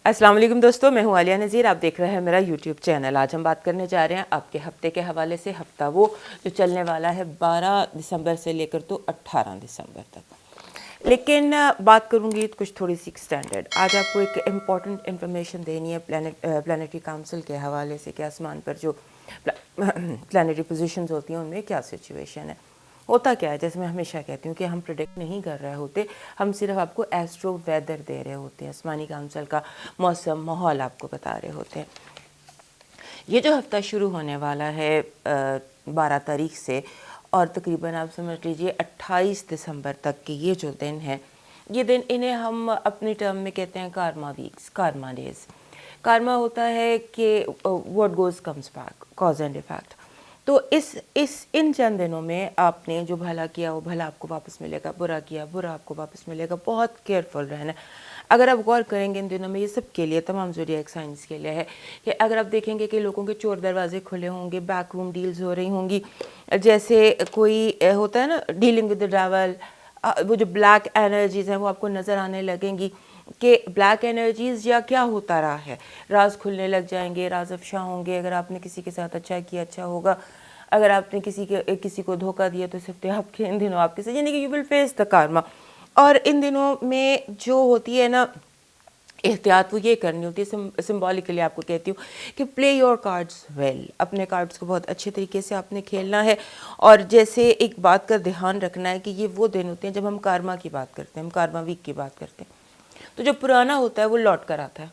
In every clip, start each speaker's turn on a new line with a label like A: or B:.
A: السلام علیکم دوستو، میں ہوں عالیہ نذیر. آپ دیکھ رہے ہیں میرا یوٹیوب چینل. آج ہم بات کرنے جا رہے ہیں آپ کے ہفتے کے حوالے سے. ہفتہ وہ جو چلنے والا ہے 12 دسمبر سے لے کر تو 18 دسمبر تک. لیکن بات کروں گی کچھ تھوڑی سی ایکسٹینڈرڈ. آج آپ کو ایک امپورٹنٹ انفارمیشن دینی ہے پلانیٹری کاؤنسل کے حوالے سے کہ آسمان پر جو پلانیٹری پوزیشنز ہوتی ہیں ان میں کیا سچویشن ہے. ہوتا کیا ہے، جیسے میں ہمیشہ کہتی ہوں کہ ہم پریڈکٹ نہیں کر رہے ہوتے، ہم صرف آپ کو ایسٹرو ویدر دے رہے ہوتے ہیں، آسمانی کاؤنسل کا موسم ماحول آپ کو بتا رہے ہوتے ہیں. یہ جو ہفتہ شروع ہونے والا ہے 12 تاریخ سے اور تقریباً آپ سمجھ لیجیے 28 دسمبر تک کے یہ جو دن ہیں، یہ دن انہیں ہم اپنی ٹرم میں کہتے ہیں کارما ویکس، کارما ڈیز. کارما ہوتا ہے کہ what goes comes back, cause and effect. تو ان چند دنوں میں آپ نے جو بھلا کیا وہ بھلا آپ کو واپس ملے گا، برا کیا برا آپ کو واپس ملے گا. بہت کیئرفل رہنا. اگر آپ غور کریں گے ان دنوں میں، یہ سب کے لیے، تمام زوڈیاک سائنس کے لیے ہے کہ اگر آپ دیکھیں گے کہ لوگوں کے چور دروازے کھلے ہوں گے، بیک روم ڈیلز ہو رہی ہوں گی، جیسے کوئی ہوتا ہے نا ڈیلنگ ود دا ڈیول، وہ جو بلیک انرجیز ہیں وہ آپ کو نظر آنے لگیں گی کہ بلیک انرجیز یا کیا ہوتا رہا ہے. راز کھلنے لگ جائیں گے، راز افشاں ہوں گے. اگر آپ نے کسی کے ساتھ اچھا کیا اچھا ہوگا، اگر آپ نے کسی کو دھوکہ دیا تو صرف آپ کے ان دنوں آپ کے ساتھ، یعنی کہ you will face the karma. اور ان دنوں میں جو ہوتی ہے نا احتیاط، وہ یہ کرنی ہوتی ہے. سمبولیکلی آپ کو کہتی ہوں کہ پلے یور کارڈز ویل. اپنے کارڈز کو بہت اچھے طریقے سے آپ نے کھیلنا ہے. اور جیسے ایک بات کا دھیان رکھنا ہے کہ یہ وہ دن ہوتے ہیں جب ہم کارما کی بات کرتے ہیں، ہم کارما ویک کی بات کرتے ہیں. تو جو پرانا ہوتا ہے وہ لوٹ کر آتا ہے،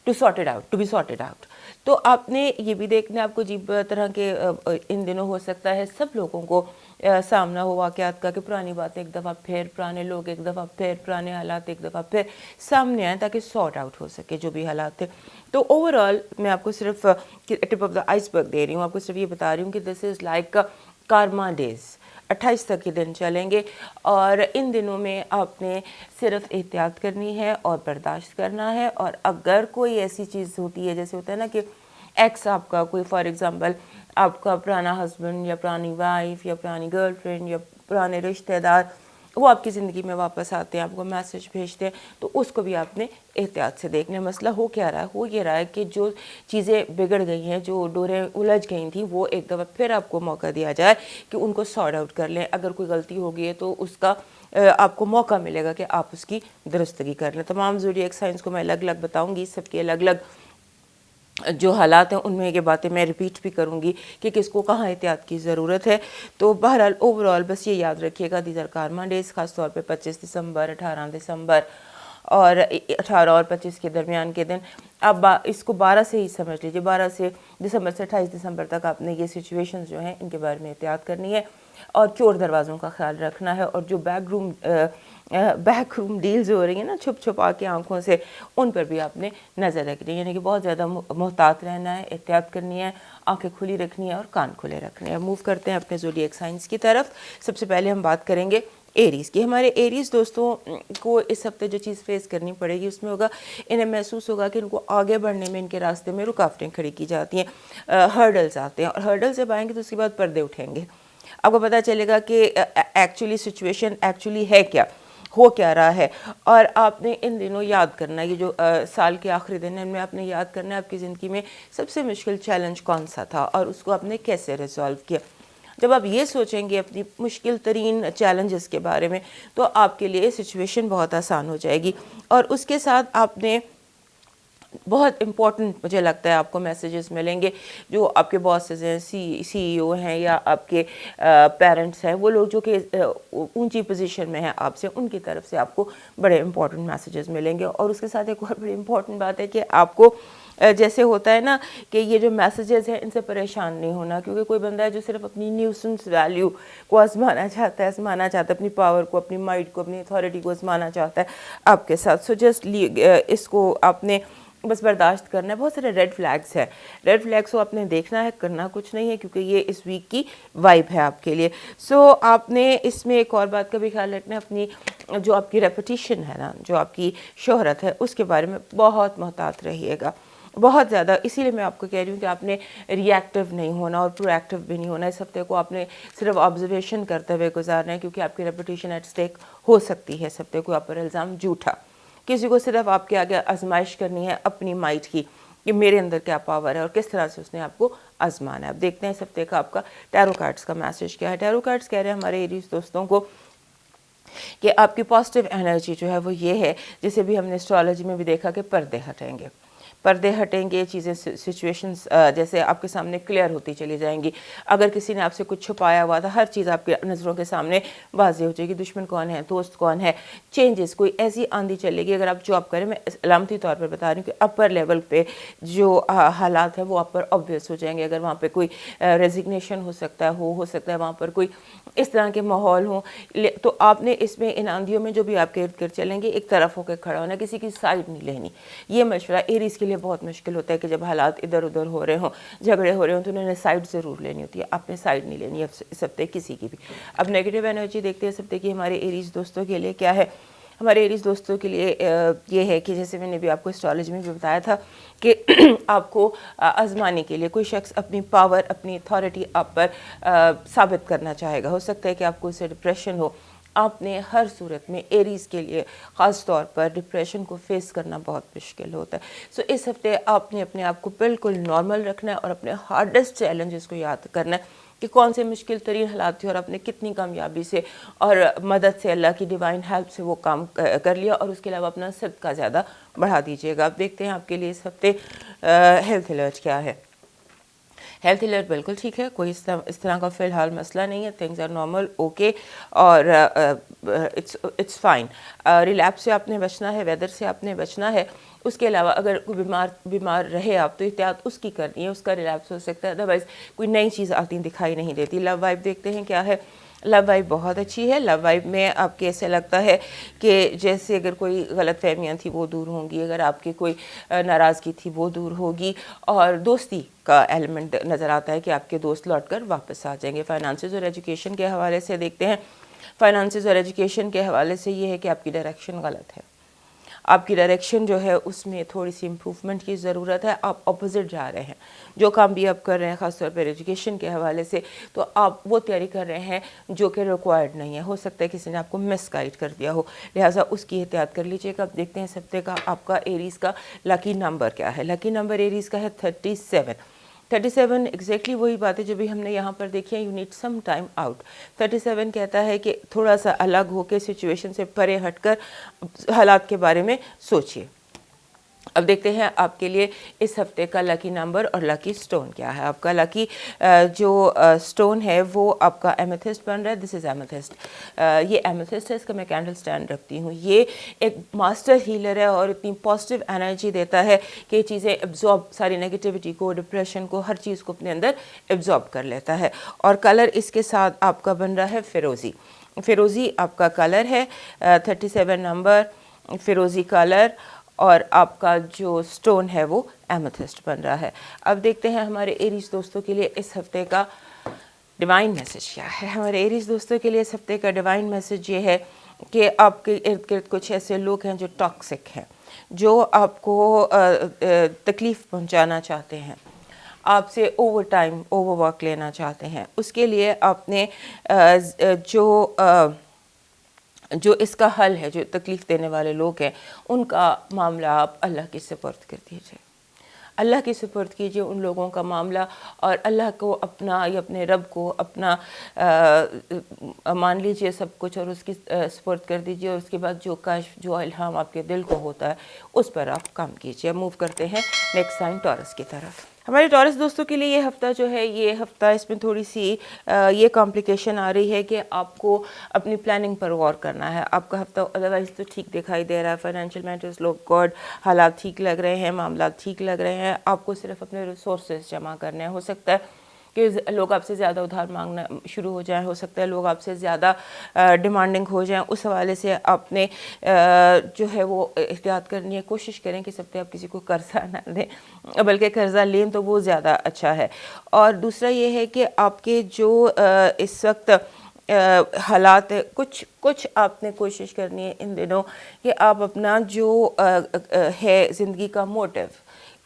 A: to sorted out, to be sorted out. تو آپ نے یہ بھی دیکھنا ہے، آپ کو عجیب طرح کے ان دنوں ہو سکتا ہے سب لوگوں کو سامنا ہو واقعات کا کہ پرانی باتیں ایک دفعہ پھر، پرانے لوگ ایک دفعہ پھر، پرانے حالات ایک دفعہ پھر سامنے آئیں تاکہ سارٹ آؤٹ ہو سکے جو بھی حالات تھے. تو اوور آل میں آپ کو صرف ٹپ آف دا آئس برگ دے رہی ہوں، آپ کو صرف یہ بتا رہی ہوں کہ دس از لائک کارما ڈیز. 28 تک کے دن چلیں گے اور ان دنوں میں آپ نے صرف احتیاط کرنی ہے اور برداشت کرنا ہے. اور اگر کوئی ایسی چیز ہوتی ہے، جیسے ہوتا ہے نا کہ ایکس آپ کا کوئی، فار ایگزامپل آپ کا پرانا ہسبینڈ یا پرانی وائف یا پرانی گرل فرینڈ یا پرانے رشتہ دار، وہ آپ کی زندگی میں واپس آتے ہیں، آپ کو میسج بھیجتے ہیں، تو اس کو بھی آپ نے احتیاط سے دیکھنا ہے. مسئلہ ہو کیا رہا ہے؟ ہو یہ رہا ہے کہ جو چیزیں بگڑ گئی ہیں، جو ڈوریں الجھ گئی تھیں، وہ ایک دفعہ پھر آپ کو موقع دیا جائے کہ ان کو سارٹ آؤٹ کر لیں. اگر کوئی غلطی ہو گئی ہے تو اس کا آپ کو موقع ملے گا کہ آپ اس کی درستگی کر لیں. تمام زوڈیاک سائنس کو میں الگ الگ بتاؤں گی، سب کے الگ الگ جو حالات ہیں ان میں یہ باتیں میں ریپیٹ بھی کروں گی کہ کس کو کہاں احتیاط کی ضرورت ہے. تو بہرحال اوور آل بس یہ یاد رکھیے گا، دیز آر کارما ڈیز. خاص طور پہ 25 دسمبر، 18 دسمبر اور 18 اور 25 کے درمیان کے دن. اب اس کو 12 سے ہی سمجھ لیجیے، 12 سے دسمبر سے 28 دسمبر تک آپ نے یہ سچویشنز جو ہیں ان کے بارے میں احتیاط کرنی ہے اور چور دروازوں کا خیال رکھنا ہے. اور جو بیک روم ڈیلز ہو رہی ہیں نا چھپ چھپا کے آنکھوں سے، ان پر بھی آپ نے نظر رکھنی ہے. یعنی کہ بہت زیادہ محتاط رہنا ہے، احتیاط کرنی ہے، آنکھیں کھلی رکھنی ہے اور کان کھلے رکھنے ہیں. موو کرتے ہیں اپنے زوڈیاک سائنس کی طرف. سب سے پہلے ہم بات کریں گے ایریز کی. ہمارے ایریز دوستوں کو اس ہفتے جو چیز فیس کرنی پڑے گی اس میں ہوگا، انہیں محسوس ہوگا کہ ان کو آگے بڑھنے میں ان کے راستے میں رکاوٹیں کھڑی کی جاتی ہیں، ہرڈلز آتے ہیں. اور ہرڈل جب آئیں گے تو اس کے بعد پردے اٹھیں گے. آپ کو پتہ چلے گا کہ ایکچولی سچویشن ایکچولی ہے کیا، ہو کیا رہا ہے. اور آپ نے ان دنوں یاد کرنا ہے، یہ جو سال کے آخری دن ہیں ان میں آپ نے یاد کرنا ہے آپ کی زندگی میں سب سے مشکل چیلنج کون سا تھا اور اس کو آپ نے کیسے ریزالو کیا. جب آپ یہ سوچیں گے اپنی مشکل ترین چیلنجز کے بارے میں تو آپ کے لیے سچویشن بہت آسان ہو جائے گی. اور اس کے ساتھ آپ نے بہت امپورٹنٹ، مجھے لگتا ہے آپ کو میسیجز ملیں گے جو آپ کے باسز ہیں، سی ای او ہیں یا آپ کے پیرنٹس ہیں، وہ لوگ جو کہ اونچی پوزیشن میں ہیں آپ سے، ان کی طرف سے آپ کو بڑے امپورٹنٹ میسیجز ملیں گے. اور اس کے ساتھ ایک اور بڑی امپورٹنٹ بات ہے کہ آپ کو جیسے ہوتا ہے نا کہ یہ جو میسیجز ہیں ان سے پریشان نہیں ہونا، کیونکہ کوئی بندہ ہے جو صرف اپنی نیوسنس ویلیو کو آزمانا چاہتا ہے، اپنی پاور کو، اپنی مائٹ کو، اپنی اتھارٹی کو آزمانا چاہتا ہے آپ کے ساتھ. سو جسٹ اس کو آپ نے بس برداشت کرنا ہے. بہت سارے ریڈ فلیگز ہیں، ریڈ فلیگس کو آپ نے دیکھنا ہے، کرنا کچھ نہیں ہے کیونکہ یہ اس ویک کی وائب ہے آپ کے لیے. سو آپ نے اس میں ایک اور بات کا بھی خیال رکھنا ہے، اپنی جو آپ کی ریپوٹیشن ہے نا، جو آپ کی شہرت ہے، اس کے بارے میں بہت محتاط رہیے گا، بہت زیادہ. اسی لیے میں آپ کو کہہ رہی ہوں کہ آپ نے ری ایکٹیو نہیں ہونا اور پرو ایکٹیو بھی نہیں ہونا. اس ہفتے کو آپ نے صرف آبزرویشن کرتے ہوئے گزارنا ہے کیونکہ آپ کی ریپوٹیشن ایٹ اسٹیک ہو سکتی ہے اس ہفتے کو. آپ پر الزام جھوٹا کسی کو صرف آپ کے آگے آزمائش کرنی ہے اپنی مائٹ کی کہ میرے اندر کیا پاور ہے اور کس طرح سے اس نے آپ کو آزمانا ہے. اب دیکھتے ہیں اس ہفتے کا آپ کا ٹیرو کارڈز کا میسج کیا ہے. ٹیرو کارڈز کہہ رہے ہیں ہمارے ایریز دوستوں کو کہ آپ کی پازیٹیو انرجی جو ہے وہ یہ ہے، جسے بھی ہم نے اسٹرالوجی میں بھی دیکھا کہ پردے ہٹیں گے، پردے ہٹیں گے، چیزیں سچویشنز جیسے آپ کے سامنے کلیئر ہوتی چلی جائیں گی. اگر کسی نے آپ سے کچھ چھپایا ہوا تھا، ہر چیز آپ کے نظروں کے سامنے واضح ہو جائے گی. دشمن کون ہے، دوست کون ہے، چینجز کوئی ایسی آندھی چلے گی. اگر آپ جاب کریں، میں علامتی طور پر بتا رہی ہوں کہ اپر لیول پہ جو حالات ہیں وہ آپ پر آبویس ہو جائیں گے. اگر وہاں پہ کوئی ریزگنیشن ہو سکتا ہے وہاں پر کوئی اس طرح کے ماحول ہوں، تو آپ نے اس میں ان آندھیوں میں جو بھی آپ کے ارد گرد چلیں گے ایک طرف ہو کے کھڑا ہونا، کسی کی سائڈ نہیں لینی. یہ مشورہ ایریز کے لیے بہت مشکل ہوتا ہے کہ جب حالات ادھر ادھر ہو رہے ہوں، جھگڑے ہو رہے ہوں، تو انہوں نے سائڈ ضرور لینی ہوتی ہے. آپ نے سائڈ نہیں لینی اس ہفتے کسی کی بھی. اب نیگیٹو انرجی دیکھتے ہیں اس ہفتے کی ہمارے ایریز دوستوں کے لیے کیا ہے. ہمارے ایریز دوستوں کے لیے یہ ہے کہ جیسے میں نے بھی آپ کو اسٹرالوجی میں بھی بتایا تھا کہ آپ کو آزمانے کے لیے کوئی شخص اپنی پاور، اپنی اتھارٹی آپ پر ثابت کرنا چاہے گا. ہو سکتا ہے کہ آپ کو اسے ڈپریشن ہو. آپ نے ہر صورت میں ایریز کے لیے خاص طور پر ڈپریشن کو فیس کرنا بہت مشکل ہوتا ہے. سو اس ہفتے آپ نے اپنے آپ کو بالکل نارمل رکھنا ہے اور اپنے ہارڈسٹ چیلنجز کو یاد کرنا ہے کہ کون سے مشکل ترین حالات تھے اور آپ نے کتنی کامیابی سے اور مدد سے، اللہ کی ڈیوائن ہیلپ سے وہ کام کر لیا، اور اس کے علاوہ اپنا صدقہ زیادہ بڑھا دیجیے گا. اب دیکھتے ہیں آپ کے لیے اس ہفتے ہیلتھ الرٹ کیا ہے. ہیلتھ الرٹ بالکل ٹھیک ہے، کوئی اس طرح کا فی الحال مسئلہ نہیں ہے. تھنگز آر نارمل، اوکے، اور اٹس فائن. ریلیپس سے آپ نے بچنا ہے، ویدر سے آپ نے بچنا ہے. اس کے علاوہ اگر کوئی بیمار رہے آپ تو احتیاط اس کی کرنی ہے، اس کا ریلیپس ہو سکتا ہے. ادروائز کوئی نئی چیز آتی دکھائی نہیں دیتی. لو وائب دیکھتے ہیں کیا ہے. لو وائب بہت اچھی ہے. لو وائب میں آپ کے ایسے لگتا ہے کہ جیسے اگر کوئی غلط فہمیاں تھیں وہ دور ہوں گی، اگر آپ کی کوئی ناراضگی تھی وہ دور ہوگی، اور دوستی کا ایلیمنٹ نظر آتا ہے کہ آپ کے دوست لوٹ کر واپس آ جائیں گے. فائنانسز اور ایجوکیشن کے حوالے سے دیکھتے ہیں. فائنانسز اور ایجوکیشن کے حوالے سے یہ ہے کہ آپ کی ڈائریکشن غلط ہے. آپ کی ڈائریکشن جو ہے اس میں تھوڑی سی امپروومنٹ کی ضرورت ہے. آپ اپوزٹ جا رہے ہیں. جو کام بھی آپ کر رہے ہیں خاص طور پر ایجوکیشن کے حوالے سے، تو آپ وہ تیاری کر رہے ہیں جو کہ ریکوائرڈ نہیں ہے. ہو سکتا ہے کسی نے آپ کو مس گائڈ کر دیا ہو، لہٰذا اس کی احتیاط کر لیجیے گا. اب دیکھتے ہیں اس ہفتے کا آپ کا ایریز کا لکی نمبر کیا ہے. لکی نمبر ایریز کا ہے 37. 37 ایگزیکٹلی وہی بات ہے جو بھی ہم نے یہاں پر دیکھی ہے. You need some time out. 37 کہتا ہے کہ تھوڑا سا الگ ہو کے، سچویشن سے پرے ہٹ کر حالات کے بارے میں سوچئے. اب دیکھتے ہیں آپ کے لیے اس ہفتے کا لکی نمبر اور لکی سٹون کیا ہے. آپ کا لکی جو سٹون ہے وہ آپ کا ایمیتھسٹ بن رہا ہے. دس از ایمیتھسٹ. یہ ایمیتھسٹ ہے، اس کا میں کینڈل سٹینڈ رکھتی ہوں. یہ ایک ماسٹر ہیلر ہے اور اتنی پازیٹیو انرجی دیتا ہے کہ یہ چیزیں ایبزارب، ساری نیگیٹیوٹی کو، ڈپریشن کو، ہر چیز کو اپنے اندر ایبزارب کر لیتا ہے. اور کلر اس کے ساتھ آپ کا بن رہا ہے فیروزی. فیروزی آپ کا کلر ہے. 37 نمبر، فیروزی کلر، اور آپ کا جو سٹون ہے وہ ایمیتھسٹ بن رہا ہے. اب دیکھتے ہیں ہمارے ایریز دوستوں کے لیے اس ہفتے کا ڈیوائن میسج کیا ہے. ہمارے ایریز دوستوں کے لیے اس ہفتے کا ڈیوائن میسج یہ ہے کہ آپ کے ارد گرد کچھ ایسے لوگ ہیں جو ٹاکسک ہیں، جو آپ کو تکلیف پہنچانا چاہتے ہیں، آپ سے اوور ٹائم، اوور ورک لینا چاہتے ہیں. اس کے لیے آپ نے جو اس کا حل ہے، جو تکلیف دینے والے لوگ ہیں ان کا معاملہ آپ اللہ کی سپرد کر دیجیے. اللہ کی سپرد کیجیے ان لوگوں کا معاملہ، اور اللہ کو اپنا یا اپنے رب کو اپنا مان لیجیے سب کچھ، اور اس کی سپرد کر دیجیے. اور اس کے بعد جو کشف، جو الہام آپ کے دل کو ہوتا ہے اس پر آپ کام کیجیے. موو کرتے ہیں نیکسٹ سائن ٹورس کی طرف. ہمارے ٹورس دوستوں کے لیے یہ ہفتہ جو ہے، یہ ہفتہ اس میں تھوڑی سی یہ کمپلیکیشن آ رہی ہے کہ آپ کو اپنی پلاننگ پر غور کرنا ہے. آپ کا ہفتہ ادروائز تو ٹھیک دکھائی دے رہا ہے. فائنینشیل میٹرز لوگ گڈ، حالات ٹھیک لگ رہے ہیں، معاملات ٹھیک لگ رہے ہیں. آپ کو صرف اپنے ریسورسز جمع کرنے ہیں. ہو سکتا ہے کہ لوگ آپ سے زیادہ ادھار مانگنا شروع ہو جائیں، ہو سکتا ہے لوگ آپ سے زیادہ ڈیمانڈنگ ہو جائیں. اس حوالے سے آپ نے جو ہے وہ احتیاط کرنی ہے. کوشش کریں کہ سب آپ کسی کو قرضہ نہ دیں، بلکہ قرضہ لیں تو وہ زیادہ اچھا ہے. اور دوسرا یہ ہے کہ آپ کے جو اس وقت حالات کچھ آپ نے کوشش کرنی ہے ان دنوں کہ آپ اپنا جو ہے زندگی کا موٹیو،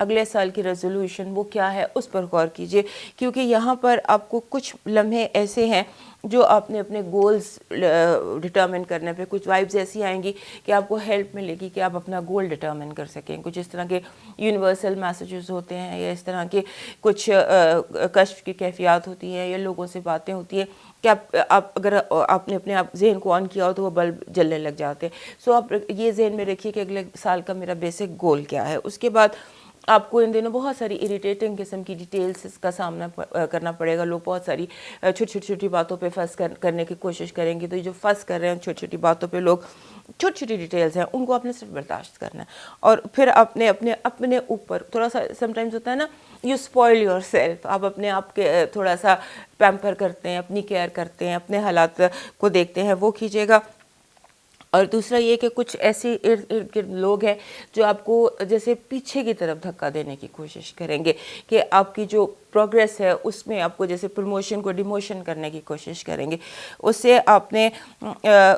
A: اگلے سال کی ریزولوشن وہ کیا ہے اس پر غور کیجئے، کیونکہ یہاں پر آپ کو کچھ لمحے ایسے ہیں جو آپ نے اپنے گولز ڈٹرمن کرنے پہ، کچھ وائبز ایسی آئیں گی کہ آپ کو ہیلپ ملے گی کہ آپ اپنا گول ڈٹرمن کر سکیں. کچھ اس طرح کے یونیورسل میسیجز ہوتے ہیں یا اس طرح کے کچھ کشف کی کیفیات ہوتی ہیں یا لوگوں سے باتیں ہوتی ہیں کہ آپ اگر آپ نے اپنے آپ ذہن کو آن کیا ہو تو وہ بلب جلنے لگ جاتے ہیں. سو آپ یہ ذہن میں رکھیے کہ اگلے سال کا میرا بیسک گول کیا ہے. اس کے بعد آپ کو ان دنوں بہت ساری اریٹیٹنگ قسم کی ڈیٹیلز کا سامنا کرنا پڑے گا. لوگ بہت ساری چھوٹی باتوں پہ فس کرنے کی کوشش کریں گے. تو یہ جو فس کر رہے ہیں چھوٹی باتوں پہ لوگ، چھوٹی ڈیٹیلز ہیں ان کو آپ نے صرف برداشت کرنا ہے. اور پھر اپنے اوپر تھوڑا سا سم ٹائمز ہوتا ہے نا، یو اسپوائل یور سیلف، آپ اپنے آپ کے تھوڑا سا پیمپر کرتے ہیں، اپنی کیئر کرتے ہیں، اپنے حالات کو دیکھتے ہیں، وہ کیجیے گا. اور دوسرا یہ کہ کچھ ایسے ارد گرد لوگ ہیں جو آپ کو جیسے پیچھے کی طرف دھکا دینے کی کوشش کریں گے کہ آپ کی جو پروگریس ہے اس میں آپ کو جیسے پروموشن کو ڈیموشن کرنے کی کوشش کریں گے. اس سے آپ نے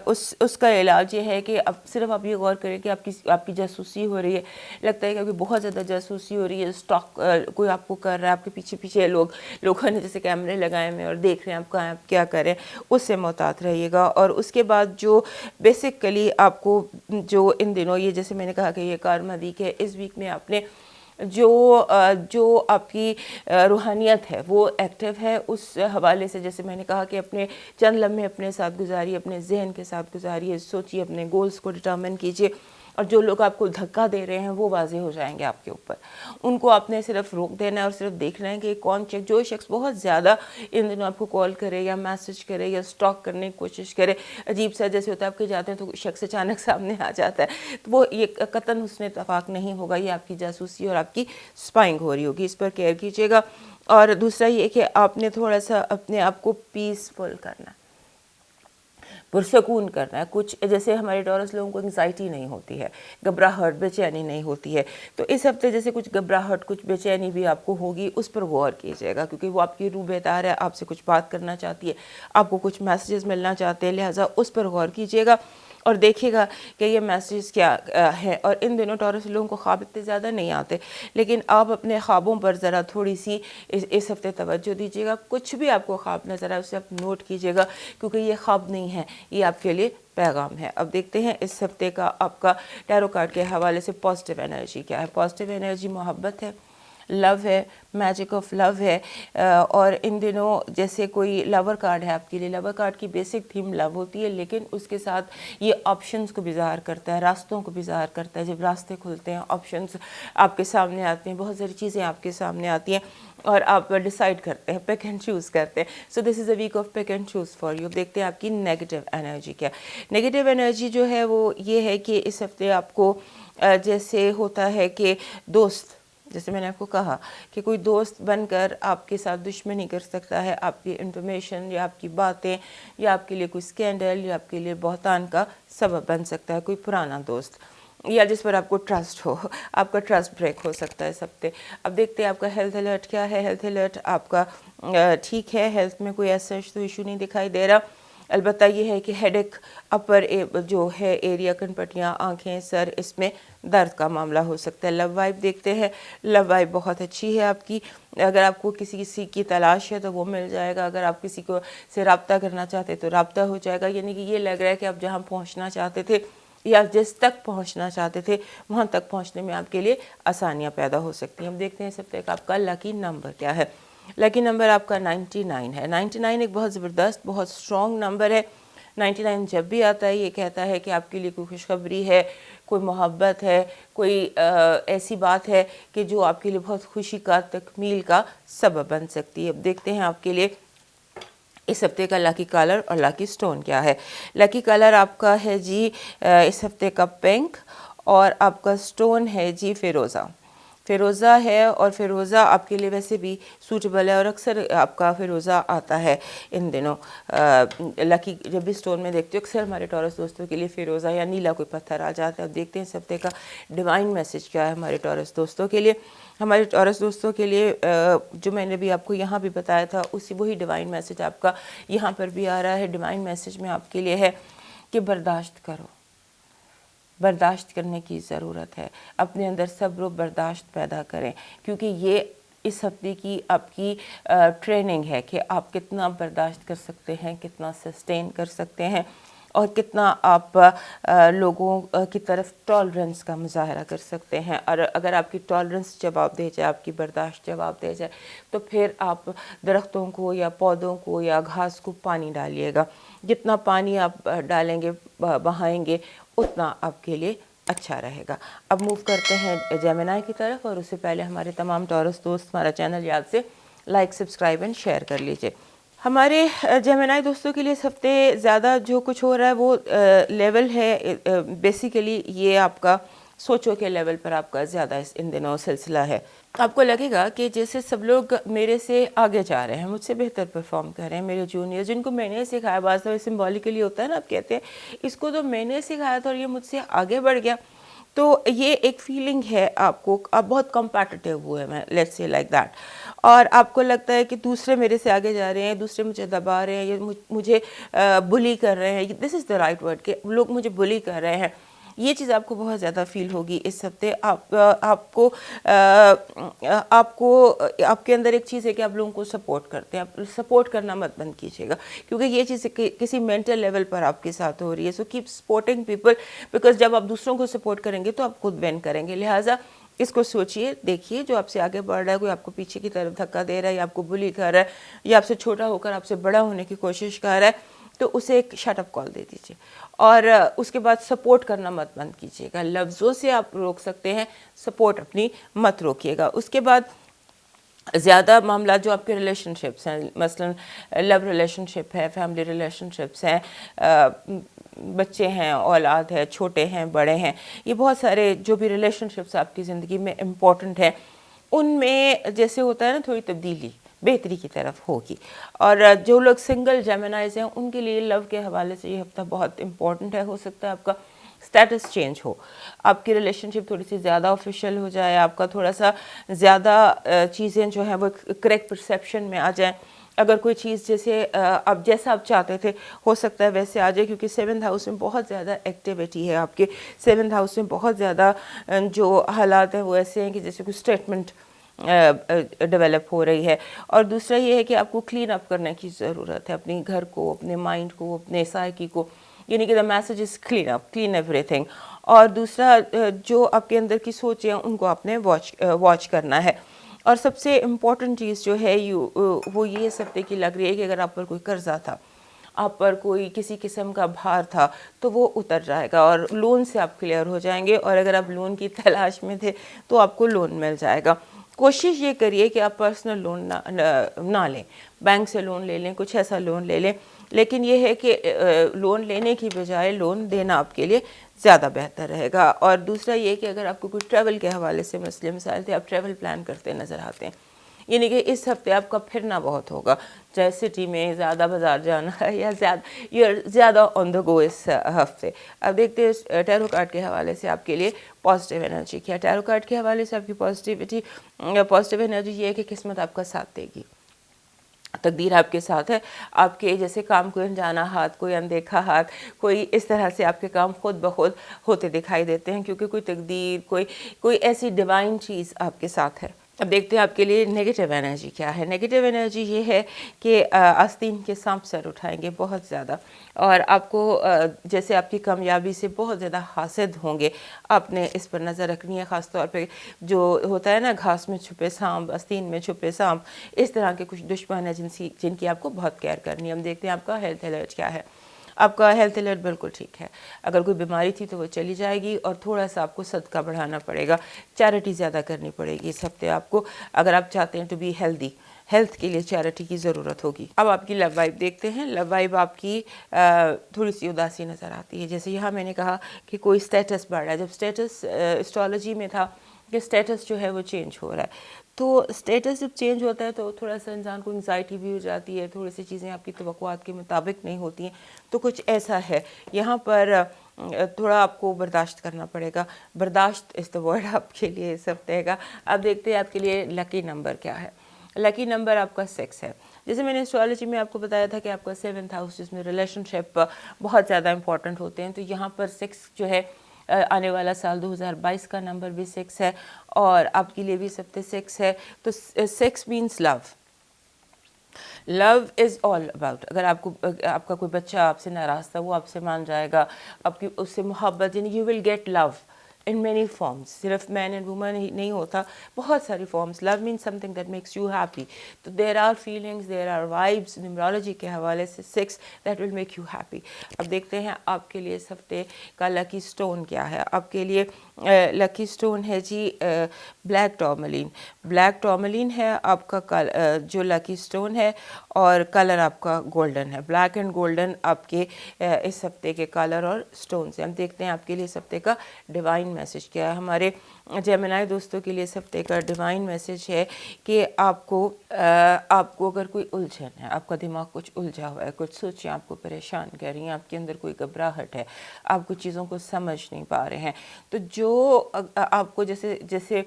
A: اس کا علاج یہ ہے کہ اب صرف آپ یہ غور کریں کہ آپ کی جاسوسی ہو رہی ہے. لگتا ہے کہ بہت زیادہ جاسوسی ہو رہی ہے، اسٹاک کوئی آپ کو کر رہا ہے، آپ کے پیچھے لوگوں نے جیسے کیمرے لگائے ہوئے اور دیکھ رہے ہیں آپ کہاں آپ کیا کریں. اس سے محتاط رہیے گا. اور اس کے بعد جو بیسکلی آپ کو جو ان دنوں یہ جیسے میں نے کہا کہ یہ کارما ویک ہے، اس ویک میں آپ نے جو آپ کی روحانیت ہے وہ ایکٹیو ہے. اس حوالے سے جیسے میں نے کہا کہ اپنے چند لمحے اپنے ساتھ گزاریے، اپنے ذہن کے ساتھ گزاریے، سوچیے، اپنے گولز کو ڈٹرمن کیجیے. اور جو لوگ آپ کو دھکا دے رہے ہیں وہ واضح ہو جائیں گے آپ کے اوپر. ان کو آپ نے صرف روک دینا ہے اور صرف دیکھنا ہے کہ کون جو شخص بہت زیادہ ان دنوں آپ کو کال کرے یا میسج کرے یا سٹاک کرنے کی کوشش کرے. عجیب سا جیسے ہوتا ہے آپ کے جاتے ہیں تو شخص اچانک سامنے آ جاتا ہے، تو وہ یہ قطعاً حسن اتفاق نہیں ہوگا، یہ آپ کی جاسوسی اور آپ کی اسپائنگ ہو رہی ہوگی. اس پر کیئر کیجیے گا. اور دوسرا یہ کہ آپ نے تھوڑا سا اپنے آپ کو پیسفل کرنا ہے، پرسکون کرنا ہے. کچھ جیسے ہمارے ٹورس لوگوں کو انگزائٹی نہیں ہوتی ہے، گھبراہٹ، بے چینی نہیں ہوتی ہے، تو اس ہفتے جیسے کچھ گھبراہٹ، کچھ بے چینی بھی آپ کو ہوگی. اس پر غور کیجیے گا کیونکہ وہ آپ کی روح بیدار ہے، آپ سے کچھ بات کرنا چاہتی ہے، آپ کو کچھ میسیجز ملنا چاہتے ہیں، لہٰذا اس پر غور کیجیے گا اور دیکھیے گا کہ یہ میسیجز کیا ہے. اور ان دنوں ٹورس لوگوں کو خواب اتنے زیادہ نہیں آتے، لیکن آپ اپنے خوابوں پر ذرا تھوڑی سی اس ہفتے توجہ دیجیے گا. کچھ بھی آپ کو خواب نظر آئے اسے آپ نوٹ کیجیے گا کیونکہ یہ خواب نہیں ہے، یہ آپ کے لیے پیغام ہے. اب دیکھتے ہیں اس ہفتے کا آپ کا ٹیرو کارڈ کے حوالے سے پازیٹیو انرجی کیا ہے. پازیٹیو انرجی محبت ہے، لو ہے، میجک آف لو ہے. اور ان دنوں جیسے کوئی لور کارڈ ہے آپ کے لیے، لور کارڈ کی بیسک تھیم لو ہوتی ہے، لیکن اس کے ساتھ یہ آپشنز کو بھی ظاہر کرتا ہے، راستوں کو بھی ظاہر کرتا ہے. جب راستے کھلتے ہیں، آپشنز آپ کے سامنے آتے ہیں، بہت ساری چیزیں آپ کے سامنے آتی ہیں اور آپ ڈیسائیڈ کرتے ہیں، پک اینڈ چوز کرتے ہیں. So this is a week of pick and choose for you. دیکھتے ہیں آپ کی نیگیٹو انرجی کیا. نیگیٹو انرجی جو ہے وہ یہ ہے کہ اس ہفتے آپ کو جیسے ہوتا ہے کہ دوست، جیسے میں نے آپ کو کہا کہ کوئی دوست بن کر آپ کے ساتھ دشمنی کر سکتا ہے. آپ کی انفارمیشن یا آپ کی باتیں یا آپ کے لیے کوئی اسکینڈل یا آپ کے لیے بہتان کا سبب بن سکتا ہے. کوئی پرانا دوست یا جس پر آپ کو ٹرسٹ ہو، آپ کا ٹرسٹ بریک ہو سکتا ہے اس ہفتے. اب دیکھتے ہیں آپ کا ہیلتھ الرٹ کیا ہے. ہیلتھ الرٹ آپ کا ٹھیک ہے، ہیلتھ میں کوئی ایسا تو ایشو نہیں دکھائی دے رہا. البتہ یہ ہے کہ ہیڈ ایک، اپر جو ہے ایریا، کنپٹیاں، آنکھیں، سر، اس میں درد کا معاملہ ہو سکتا ہے. لو وائب دیکھتے ہیں. لو وائب بہت اچھی ہے آپ کی. اگر آپ کو کسی کی تلاش ہے تو وہ مل جائے گا. اگر آپ کسی کو سے رابطہ کرنا چاہتے تو رابطہ ہو جائے گا. یعنی کہ یہ لگ رہا ہے کہ آپ جہاں پہنچنا چاہتے تھے یا جس تک پہنچنا چاہتے تھے وہاں تک پہنچنے میں آپ کے لیے آسانیاں پیدا ہو سکتی ہیں. ہم دیکھتے ہیں اس ہفتے کا آپ کا لکی نمبر کیا ہے. لکی نمبر آپ کا 99 ہے. 99 ایک بہت زبردست، بہت اسٹرانگ نمبر ہے. 99 جب بھی آتا ہے یہ کہتا ہے کہ آپ کے لیے کوئی خوشخبری ہے، کوئی محبت ہے، کوئی ایسی بات ہے کہ جو آپ کے لیے بہت خوشی کا تکمیل کا سبب بن سکتی ہے. اب دیکھتے ہیں آپ کے لیے اس ہفتے کا لکی کلر اور لکی سٹون کیا ہے. لکی کلر آپ کا ہے جی اس ہفتے کا پنک، اور آپ کا سٹون ہے جی فیروزہ. فیروزہ ہے اور فیروزہ آپ کے لیے ویسے بھی سوٹیبل ہے اور اکثر آپ کا فیروزہ آتا ہے ان دنوں. لکی جب بھی سٹون میں دیکھتے ہو اکثر ہمارے ٹورس دوستوں کے لیے فیروزہ یا نیلا کوئی پتھر آ جاتا ہے. اب دیکھتے ہیں اس ہفتے کا ڈیوائن میسج کیا ہے ہمارے ٹورس دوستوں کے لیے. ہمارے ٹورس دوستوں کے لیے جو میں نے بھی آپ کو یہاں بھی بتایا تھا وہی ڈیوائن میسج آپ کا یہاں پر بھی آ رہا ہے. ڈیوائن میسج میں آپ کے لیے ہے کہ برداشت کرو. برداشت کرنے کی ضرورت ہے. اپنے اندر صبر و برداشت پیدا کریں کیونکہ یہ اس ہفتے کی آپ کی ٹریننگ ہے کہ آپ کتنا برداشت کر سکتے ہیں, کتنا سسٹین کر سکتے ہیں اور کتنا آپ لوگوں کی طرف ٹالرنس کا مظاہرہ کر سکتے ہیں. اور اگر آپ کی ٹالرنس جواب دے جائے, آپ کی برداشت جواب دے جائے, تو پھر آپ درختوں کو یا پودوں کو یا گھاس کو پانی ڈالیے گا. جتنا پانی آپ ڈالیں گے, بہائیں گے, اتنا آپ کے لیے اچھا رہے گا. اب موو کرتے ہیں جیمنائی کی طرف, اور اس سے پہلے ہمارے تمام ٹورس دوست ہمارا چینل یاد سے لائک, سبسکرائب اینڈ شیئر کر لیجئے. ہمارے جیمنائی دوستوں کے لیے اس ہفتے زیادہ جو کچھ ہو رہا ہے وہ لیول ہے, بیسیکلی یہ آپ کا سوچو کے لیول پر آپ کا زیادہ ان دنوں سلسلہ ہے. آپ کو لگے گا کہ جیسے سب لوگ میرے سے آگے جا رہے ہیں, مجھ سے بہتر پرفارم کر رہے ہیں, میرے جونیئر جن کو میں نے سکھایا, بعض دفعہ سمبولیکلی ہوتا ہے نا, آپ کہتے ہیں اس کو تو میں نے سکھایا تھا اور یہ مجھ سے آگے بڑھ گیا. تو یہ ایک فیلنگ ہے آپ کو, آپ بہت کمپیٹیٹیو ہوئے ہیں, لیٹس سے لائک دیٹ, اور آپ کو لگتا ہے کہ دوسرے میرے سے آگے جا رہے ہیں, دوسرے مجھے دبا رہے ہیں, یہ مجھے بلی کر رہے ہیں. دس از دا رائٹ ورڈ کہ لوگ مجھے بلی کر رہے ہیں. یہ چیز آپ کو بہت زیادہ فیل ہوگی اس ہفتے. آپ کے اندر ایک چیز ہے کہ آپ لوگوں کو سپورٹ کرتے ہیں. آپ سپورٹ کرنا مت بند کیجیے گا کیونکہ یہ چیز کسی مینٹل لیول پر آپ کے ساتھ ہو رہی ہے. So keep supporting people, because جب آپ دوسروں کو سپورٹ کریں گے تو آپ خود وین کریں گے. لہٰذا اس کو سوچئے, دیکھیے جو آپ سے آگے بڑھ رہا ہے, کوئی آپ کو پیچھے کی طرف دھکا دے رہا ہے, یا آپ کو بلی کر رہا ہے, یا آپ سے چھوٹا ہو کر آپ سے بڑا ہونے کی کوشش کر رہا ہے, تو اسے ایک شٹ اپ کال دے دیجیے. اور اس کے بعد سپورٹ کرنا مت بند کیجیے گا. لفظوں سے آپ روک سکتے ہیں, سپورٹ اپنی مت روکیے گا. اس کے بعد زیادہ معاملات جو آپ کے ریلیشن شپس ہیں, مثلا لو ریلیشن شپ ہے, فیملی ریلیشن شپس ہیں, بچے ہیں, اولاد ہے, چھوٹے ہیں, بڑے ہیں, یہ بہت سارے جو بھی ریلیشن شپس آپ کی زندگی میں امپورٹنٹ ہیں, ان میں جیسے ہوتا ہے نا تھوڑی تبدیلی بہتری کی طرف ہوگی. اور جو لوگ سنگل جیمنائز ہیں ان کے لیے لو کے حوالے سے یہ ہفتہ بہت امپورٹنٹ ہے. ہو سکتا ہے آپ کا سٹیٹس چینج ہو, آپ کی ریلیشن شپ تھوڑی سی زیادہ آفیشیل ہو جائے, آپ کا تھوڑا سا زیادہ چیزیں جو ہیں وہ کریکٹ پرسیپشن میں آ جائیں. اگر کوئی چیز جیسے جیسا آپ چاہتے تھے ہو سکتا ہے ویسے آ جائے, کیونکہ 7th ہاؤس میں بہت زیادہ ایکٹیویٹی ہے. آپ کے 7th ہاؤس میں بہت زیادہ جو حالات ہیں وہ ایسے ہیں کہ جیسے کوئی اسٹیٹمنٹ ڈیولپ ہو رہی ہے. اور دوسرا یہ ہے کہ آپ کو کلین اپ کرنے کی ضرورت ہے, اپنے گھر کو, اپنے مائنڈ کو, اپنے سائیکی کو, یعنی کہ the message is clean up, clean every thing. اور دوسرا جو آپ کے اندر کی سوچ ہیں ان کو آپ نے واچ کرنا ہے. اور سب سے امپورٹنٹ چیز جو ہے وہ یہ اس ہفتے کی لگ رہی ہے کہ اگر آپ پر کوئی قرضہ تھا, آپ پر کوئی کسی قسم کا بھار تھا, تو وہ اتر جائے گا اور لون سے آپ کلیئر ہو جائیں گے. اور اگر آپ لون کی تلاش میں تھے تو آپ کو لون مل جائے گا. کوشش یہ کریے کہ آپ پرسنل لون نہ لیں, بینک سے لون لے لیں, کچھ ایسا لون لے لیں, لیکن یہ ہے کہ لون لینے کی بجائے لون دینا آپ کے لیے زیادہ بہتر رہے گا. اور دوسرا یہ کہ اگر آپ کو کوئی ٹریول کے حوالے سے مسئلے مسائل تھے, آپ ٹریول پلان کرتے نظر آتے ہیں, یعنی کہ اس ہفتے آپ کا پھرنا بہت ہوگا, چاہے سٹی میں زیادہ بازار جانا ہے یا زیادہ آن دا گو اس ہفتے. اب دیکھتے ہیں ٹیرو کارڈ کے حوالے سے آپ کے لیے پازیٹیو انرجی کیا. ٹیرو کارڈ کے حوالے سے آپ کی پازیٹیو انرجی یہ ہے کہ قسمت آپ کا ساتھ دے گی, تقدیر آپ کے ساتھ ہے. آپ کے جیسے کام کوئی انجانا ہاتھ, کوئی اندیکھا ہاتھ, کوئی اس طرح سے آپ کے کام خود بخود ہوتے دکھائی دیتے ہیں, کیونکہ کوئی تقدیر, کوئی ایسی ڈیوائن چیز آپ کے ساتھ ہے. اب دیکھتے ہیں آپ کے لیے نیگیٹیو انرجی کیا ہے. نیگیٹیو انرجی یہ ہے کہ آستین کے سانپ سر اٹھائیں گے بہت زیادہ, اور آپ کو جیسے آپ کی کامیابی سے بہت زیادہ حاسد ہوں گے. آپ نے اس پر نظر رکھنی ہے, خاص طور پہ جو ہوتا ہے نا گھاس میں چھپے سانپ, آستین میں چھپے سانپ, اس طرح کے کچھ دشمن ہیں جن کی آپ کو بہت کیئر کرنی ہے. ہم دیکھتے ہیں آپ کا ہیلتھ الرٹ کیا ہے. آپ کا ہیلتھ الرٹ بالکل ٹھیک ہے. اگر کوئی بیماری تھی تو وہ چلی جائے گی, اور تھوڑا سا آپ کو صدقہ بڑھانا پڑے گا, چیریٹی زیادہ کرنی پڑے گی اس ہفتے آپ کو, اگر آپ چاہتے ہیں ٹو بی ہیلدی. ہیلتھ کے لیے چیریٹی کی ضرورت ہوگی. اب آپ کی لو وائب دیکھتے ہیں. لو وائب آپ کی تھوڑی سی اداسی نظر آتی ہے. جیسے یہاں میں نے کہا کہ کوئی سٹیٹس بڑھ رہا ہے, جب سٹیٹس اسٹرالوجی میں تھا کہ سٹیٹس جو ہے وہ چینج ہو رہا ہے, تو سٹیٹس جب چینج ہوتا ہے تو تھوڑا سا انسان کو انزائٹی بھی ہو جاتی ہے, تھوڑی سی چیزیں آپ کی توقعات کے مطابق نہیں ہوتی ہیں. تو کچھ ایسا ہے یہاں پر, تھوڑا آپ کو برداشت کرنا پڑے گا. برداشت از دا ورڈ آپ کے لیے اس ہفتے کا. اب دیکھتے ہیں آپ کے لیے لکی نمبر کیا ہے. لکی نمبر آپ کا 6 ہے. جیسے میں نے اسٹرالوجی میں آپ کو بتایا تھا کہ آپ کا 7th ہاؤس جس میں ریلیشن شپ بہت زیادہ امپورٹنٹ ہوتے ہیں, تو یہاں پر 6 جو ہے آنے والا سال 2022 کا نمبر بھی 6 ہے اور آپ کے لیے بھی اس ہفتے 6 ہے. تو 6 means low. Love is all about. اگر آپ کا کوئی بچہ آپ سے ناراض تھا وہ آپ سے مان جائے گا, آپ کی اس سے محبت, یعنی you will get love in many forms. صرف مین اینڈ وومن ہی نہیں ہوتا, بہت ساری forms. Love means something that makes you happy. تو there are feelings, there are vibes. Numerology کے حوالے سے 6 that will make you happy. اب دیکھتے ہیں آپ کے لیے اس ہفتے کا لکی اسٹون کیا ہے. آپ کے لیے لکی اسٹون ہے جی بلیک ٹورملین. بلیک ٹورملین ہے آپ کا جو لکی اسٹون ہے, اور کلر آپ کا گولڈن ہے. بلیک اینڈ گولڈن آپ کے اس ہفتے کے کلر اور اسٹونس ہیں. ہم دیکھتے ہیں آپ کے لیے اس ہفتے کا ڈیوائن میسج کیا ہے. ہمارے جیمنائی دوستوں کے لیے اس ہفتے کا ڈیوائن میسج ہے کہ آپ کو اگر کوئی الجھن ہے, آپ کا دماغ کچھ الجھا ہوا ہے, کچھ سوچیں آپ کو پریشان کر رہی ہیں, آپ کے اندر کوئی گھبراہٹ ہے, آپ کچھ چیزوں کو سمجھ نہیں پا رہے ہیں, تو جو آپ کو جیسے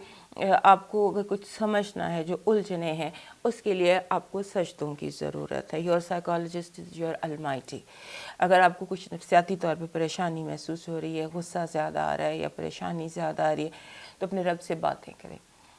A: آپ کو اگر کچھ سمجھنا ہے, جو الجھنے ہیں, اس کے لیے آپ کو سجدوں کی ضرورت ہے. Your psychologist is your almighty. اگر آپ کو کچھ نفسیاتی طور پہ پریشانی محسوس ہو رہی ہے, غصہ زیادہ آ رہا ہے یا پریشانی زیادہ آ رہی ہے, تو اپنے رب سے باتیں کریں.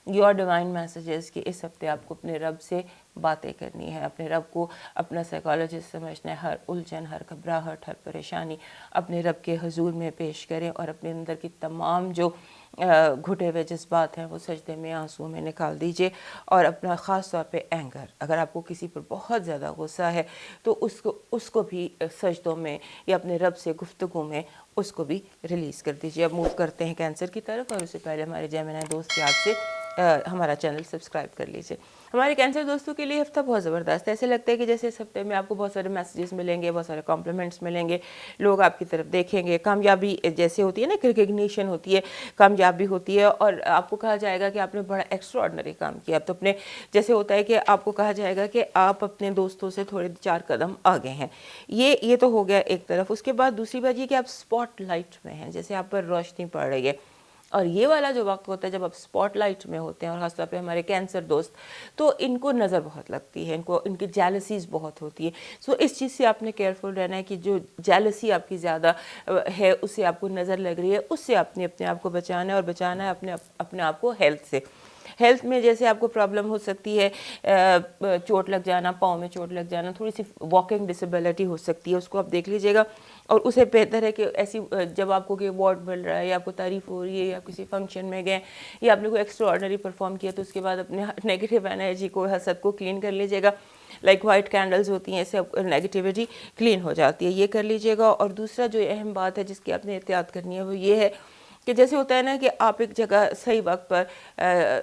A: یور ڈیوائن میسیجز کہ اس ہفتے آپ کو اپنے رب سے باتیں کرنی ہے, اپنے رب کو اپنا سائیکالوجسٹ سمجھنا ہے. ہر الجھن, ہر گھبراہٹ, ہر پریشانی اپنے رب کے حضور میں پیش کریں, اور اپنے اندر کی تمام جو گھٹے ہوئے جذبات ہیں وہ سجدے میں, آنسوں میں نکال دیجئے. اور اپنا خاص طور پہ اینگر, اگر آپ کو کسی پر بہت زیادہ غصہ ہے تو اس کو بھی سجدوں میں یا اپنے رب سے گفتگو میں اس کو بھی ریلیز کر دیجئے. اب موو کرتے ہیں کینسر کی طرف, اور اس سے پہلے ہمارے جیمنائی دوست کے آپ سے ہمارا چینل سبسکرائب کر لیجئے. ہمارے کینسر دوستوں کے لیے ہفتہ بہت زبردست ہے. ایسے لگتا ہے کہ جیسے اس ہفتے میں آپ کو بہت سارے میسیجز ملیں گے, بہت سارے کمپلیمنٹس ملیں گے, لوگ آپ کی طرف دیکھیں گے, کامیابی جیسے ہوتی ہے نا, ریکگنیشن ہوتی ہے, کامیابی ہوتی ہے, اور آپ کو کہا جائے گا کہ آپ نے بڑا ایکسٹرا آرڈنری کام کیا. تو اپنے جیسے ہوتا ہے کہ آپ کو کہا جائے گا کہ آپ اپنے دوستوں سے تھوڑے 4 قدم آگے ہیں. یہ تو ہو گیا ایک طرف. اس کے بعد دوسری بات یہ کہ آپ اسپاٹ لائٹ میں ہیں, جیسے آپ پر روشنی پڑ رہی ہے. اور یہ والا جو وقت ہوتا ہے جب آپ اسپاٹ لائٹ میں ہوتے ہیں, اور خاص طور پہ ہمارے کینسر دوست, تو ان کو نظر بہت لگتی ہے, ان کی جیلسیز بہت ہوتی ہے. سو اس چیز سے آپ نے کیئرفل رہنا ہے کہ جو جیلسی آپ کی زیادہ ہے, اس سے آپ کو نظر لگ رہی ہے, اس سے آپ نے اپنے آپ کو بچانا ہے, اور بچانا ہے اپنے آپ کو ہیلتھ سے. ہیلتھ میں جیسے آپ کو پرابلم ہو سکتی ہے, چوٹ لگ جانا, پاؤں میں چوٹ لگ جانا, تھوڑی سی واکنگ ڈسیبلٹی ہو سکتی ہے, اس کو آپ دیکھ لیجئے گا. اور اسے بہتر ہے کہ ایسی جب آپ کو کوئی ایوارڈ مل رہا ہے, یا آپ کو تعریف ہو رہی ہے, یا کسی فنکشن میں گئے, یا آپ نے کوئی ایکسٹرا آرڈنری پرفارم کیا, تو اس کے بعد اپنے نیگیٹو انرجی کو, حسد کو کلین کر لیجئے گا. لائک وائٹ کینڈلز ہوتی ہیں, اس سے نیگیٹیوٹی کلین ہو جاتی ہے. یہ کر لیجئے گا. اور دوسرا جو اہم بات ہے جس کی آپ نے احتیاط کرنی ہے, وہ یہ ہے کہ جیسے ہوتا ہے نا کہ آپ ایک جگہ صحیح وقت پر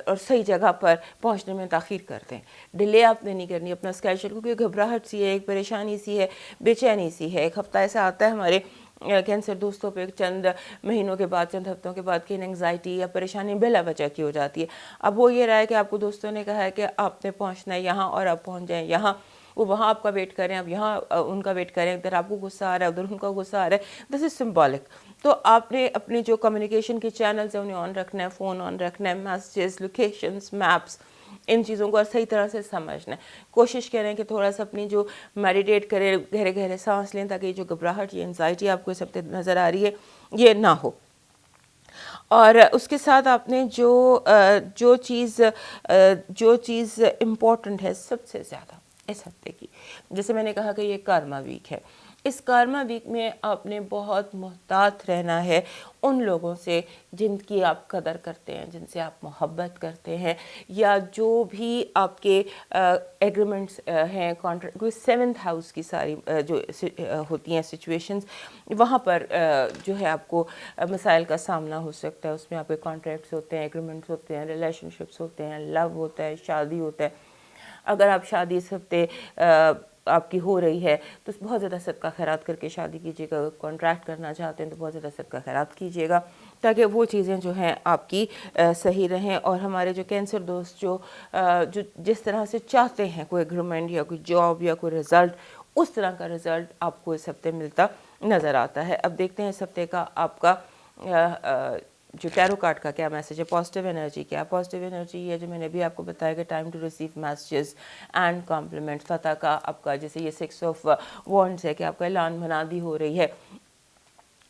A: اور صحیح جگہ پر پہنچنے میں تاخیر کرتے ہیں, ڈیلے آپ نے نہیں کرنی اپنا اسکیجول, کیونکہ گھبراہٹ سی ہے, ایک پریشانی سی ہے, بے چینی سی ہے. ایک ہفتہ ایسا آتا ہے ہمارے کینسر دوستوں پہ, چند مہینوں کے بعد, چند ہفتوں کے بعد کہ انگزائٹی یا پریشانی بلا وجہ کی ہو جاتی ہے. اب وہ یہ رہا ہے کہ آپ کو دوستوں نے کہا ہے کہ آپ نے پہنچنا ہے یہاں, اور آپ پہنچ جائیں یہاں, وہ وہاں آپ کا ویٹ کریں, اب یہاں ان کا ویٹ کریں, ادھر آپ کو غصہ آ رہا ہے, ادھر ان کا غصہ آ رہا ہے. دس از سمبولک. تو آپ نے اپنی جو کمیونیکیشن کے چینلز ہیں انہیں آن رکھنا ہے, فون آن رکھنا ہے, میسیجز, لوکیشنز, میپس, ان چیزوں کو صحیح طرح سے سمجھنا ہے. کوشش کریں کہ تھوڑا سا اپنی جو میڈیٹیٹ کریں, گہرے گہرے سانس لیں, تاکہ یہ جو گھبراہٹ, یہ انزائٹی آپ کو اس ہفتے نظر آ رہی ہے, یہ نہ ہو. اور اس کے ساتھ آپ نے جو چیز امپورٹنٹ ہے سب سے زیادہ اس ہفتے کی, جیسے میں نے کہا کہ یہ کارما ویک ہے, اس کارما ویک میں آپ نے بہت محتاط رہنا ہے ان لوگوں سے جن کی آپ قدر کرتے ہیں, جن سے آپ محبت کرتے ہیں, یا جو بھی آپ کے ایگریمنٹس ہیں, کانٹریکٹ, کوئی 7th ہاؤس کی ساری جو ہوتی ہیں سچویشنز, وہاں پر جو ہے آپ کو مسائل کا سامنا ہو سکتا ہے. اس میں آپ کے کانٹریکٹس ہوتے ہیں, ایگریمنٹس ہوتے ہیں, ریلیشن شپس ہوتے ہیں, لو ہوتا ہے, شادی ہوتا ہے. اگر آپ شادی اس ہفتے آپ کی ہو رہی ہے تو بہت زیادہ صدقہ خیرات کر کے شادی کیجیے گا. کانٹریکٹ کرنا چاہتے ہیں تو بہت زیادہ صدقہ خیرات کیجیے گا, تاکہ وہ چیزیں جو ہیں آپ کی صحیح رہیں. اور ہمارے جو کینسر دوست جو جس طرح سے چاہتے ہیں کوئی ایگریمنٹ یا کوئی جاب یا کوئی رزلٹ, اس طرح کا رزلٹ آپ کو اس ہفتے ملتا نظر آتا ہے. اب دیکھتے ہیں اس ہفتے کا آپ کا جو ٹیرو کارڈ کا کیا میسیج ہے. پازیٹیو انرجی کیا ہے؟ پازیٹیو انرجی یہ جو میں نے بھی آپ کو بتایا کہ time to receive messages and compliment. فتح کا آپ کا جیسے یہ 6 آف وانڈز ہے کہ آپ کا اعلان منادی ہو رہی ہے,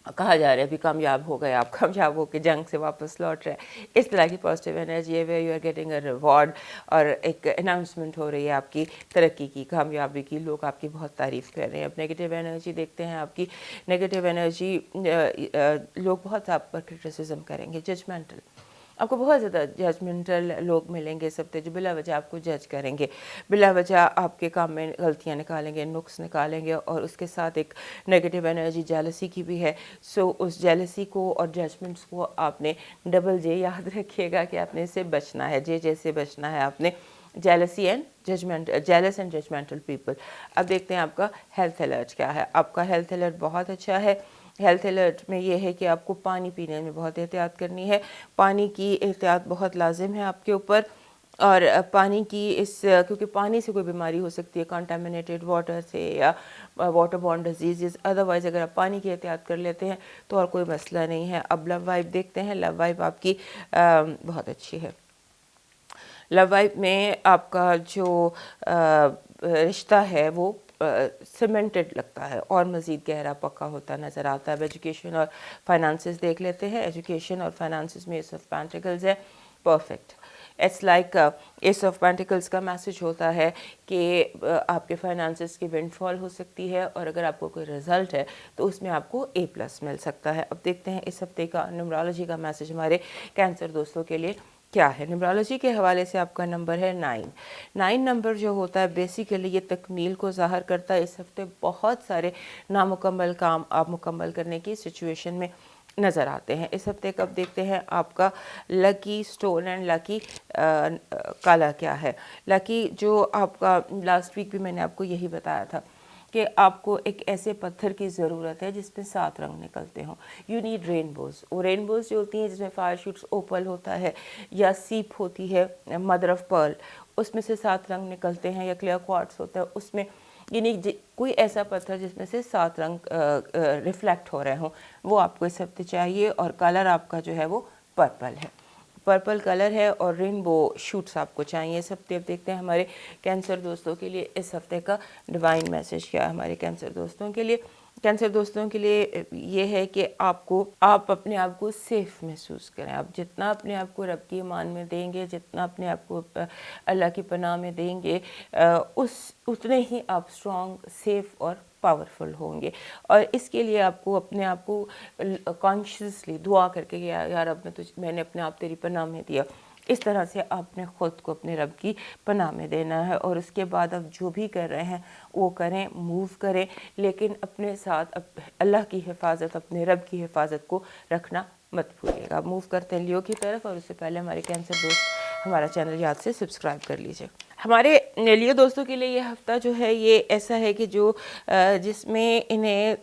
A: کہا جا رہا ہے ابھی کامیاب ہو گئے آپ، کامیاب ہو کے جنگ سے واپس لوٹ رہے ہیں، اس طرح کی پازیٹیو انرجی ہے where you are getting a reward, اور ایک اناؤنسمنٹ ہو رہی ہے آپ کی ترقی کی، کامیابی کی، لوگ آپ کی بہت تعریف کر رہے ہیں۔ اب نگیٹیو انرجی دیکھتے ہیں آپ کی، نگیٹیو انرجی لوگ بہت آپ پر کرٹیسزم کریں گے، ججمنٹل، آپ کو بہت زیادہ ججمنٹل لوگ ملیں گے سب جو بلا وجہ آپ کو جج کریں گے، بلا وجہ آپ کے کام میں غلطیاں نکالیں گے، نقص نکالیں گے، اور اس کے ساتھ ایک نگیٹیو انرجی جیلسی کی بھی ہے۔ سو اس جیلسی کو اور ججمنٹس کو آپ نے ڈبل جے یاد رکھیے گا کہ آپ نے اس سے بچنا ہے، جے سے بچنا ہے آپ نے، jealousy and judgement, jealous and judgemental people. اب دیکھتے ہیں آپ کا ہیلتھ الرٹ کیا ہے۔ آپ کا ہیلتھ الرٹ بہت اچھا ہے۔ ہیلتھ الرٹ میں یہ ہے کہ آپ کو پانی پینے میں بہت احتیاط کرنی ہے، پانی کی احتیاط بہت لازم ہے آپ کے اوپر، اور پانی کی کیونکہ پانی سے کوئی بیماری ہو سکتی ہے کنٹامنیٹڈ واٹر سے یا واٹر بورن ڈیزیزز، ادروائز اگر آپ پانی کی احتیاط کر لیتے ہیں تو اور کوئی مسئلہ نہیں ہے۔ اب لو وائب دیکھتے ہیں، لو وائب آپ کی بہت اچھی ہے۔ لو وائب میں آپ کا جو رشتہ ہے وہ سیمنٹڈ لگتا ہے اور مزید گہرا پکا ہوتا نظر آتا ہے۔ اب ایجوکیشن اور فائنانسز دیکھ لیتے ہیں۔ ایجوکیشن اور فائنانسز میں ایس آف پینٹیکلز ہے، perfect. It's like ace of pentacles کا میسج ہوتا ہے کہ آپ کے فائنانسز کی ونڈ فال ہو سکتی ہے، اور اگر آپ کو کوئی رزلٹ ہے تو اس میں آپ کو A+ مل سکتا ہے۔ اب دیکھتے ہیں اس ہفتے کا نیومرولوجی کا میسج ہمارے کینسر دوستوں کے لیے کیا ہے۔ نیومرولوجی کے حوالے سے آپ کا نمبر ہے 9۔ 9 نمبر جو ہوتا ہے بیسیکلی یہ تکمیل کو ظاہر کرتا ہے۔ اس ہفتے بہت سارے نامکمل کام آپ مکمل کرنے کی سچویشن میں نظر آتے ہیں۔ اس ہفتے کب دیکھتے ہیں آپ کا لکی سٹون اینڈ لکی کالا کیا ہے۔ لکی جو آپ کا لاسٹ ویک بھی میں نے آپ کو یہی بتایا تھا کہ آپ کو ایک ایسے پتھر کی ضرورت ہے جس میں 7 رنگ نکلتے ہوں۔ You need rainbows. وہ رینبوز جو ہوتی ہیں جس میں فائر شوٹس اوپل ہوتا ہے یا سیپ ہوتی ہے مدر آف پرل، اس میں سے 7 رنگ نکلتے ہیں، یا کلیئر کوارٹز ہوتا ہے اس میں، یعنی کوئی ایسا پتھر جس میں سے 7 رنگ ریفلیکٹ ہو رہے ہوں، وہ آپ کو اس ہفتے چاہیے، اور کلر آپ کا جو ہے وہ پرپل ہے، پرپل کلر ہے، اور رینبو شوٹس آپ کو چاہیے اس ہفتے۔ اب دیکھتے ہیں ہمارے کینسر دوستوں کے لیے اس ہفتے کا ڈیوائن میسج کیا ہے۔ ہمارے کینسر دوستوں کے لیے، کینسر دوستوں کے لیے یہ ہے کہ آپ اپنے آپ کو سیف محسوس کریں۔ آپ جتنا اپنے آپ کو رب کی امان میں دیں گے، جتنا اپنے آپ کو اللہ کی پناہ میں دیں گے، اتنے ہی آپ اسٹرانگ، سیف اور پاورفل ہوں گے۔ اور اس کے لیے آپ کو اپنے آپ کو کانشیسلی دعا کر کے یا رب میں نے اپنے آپ تیری پناہ میں دیا، اس طرح سے آپ نے خود کو اپنے رب کی پناہ میں دینا ہے، اور اس کے بعد آپ جو بھی کر رہے ہیں وہ کریں، موو کریں، لیکن اپنے ساتھ اللہ کی حفاظت، اپنے رب کی حفاظت کو رکھنا مت بھولیے گا۔ موو کرتے ہیں لیو کی طرف، اور اس سے پہلے ہمارے کینسر دوست ہمارا چینل یاد سے سبسکرائب کر لیجئے۔ ہمارے لیو دوستوں کے لیے یہ ہفتہ جو ہے یہ ایسا ہے کہ جس میں انہیں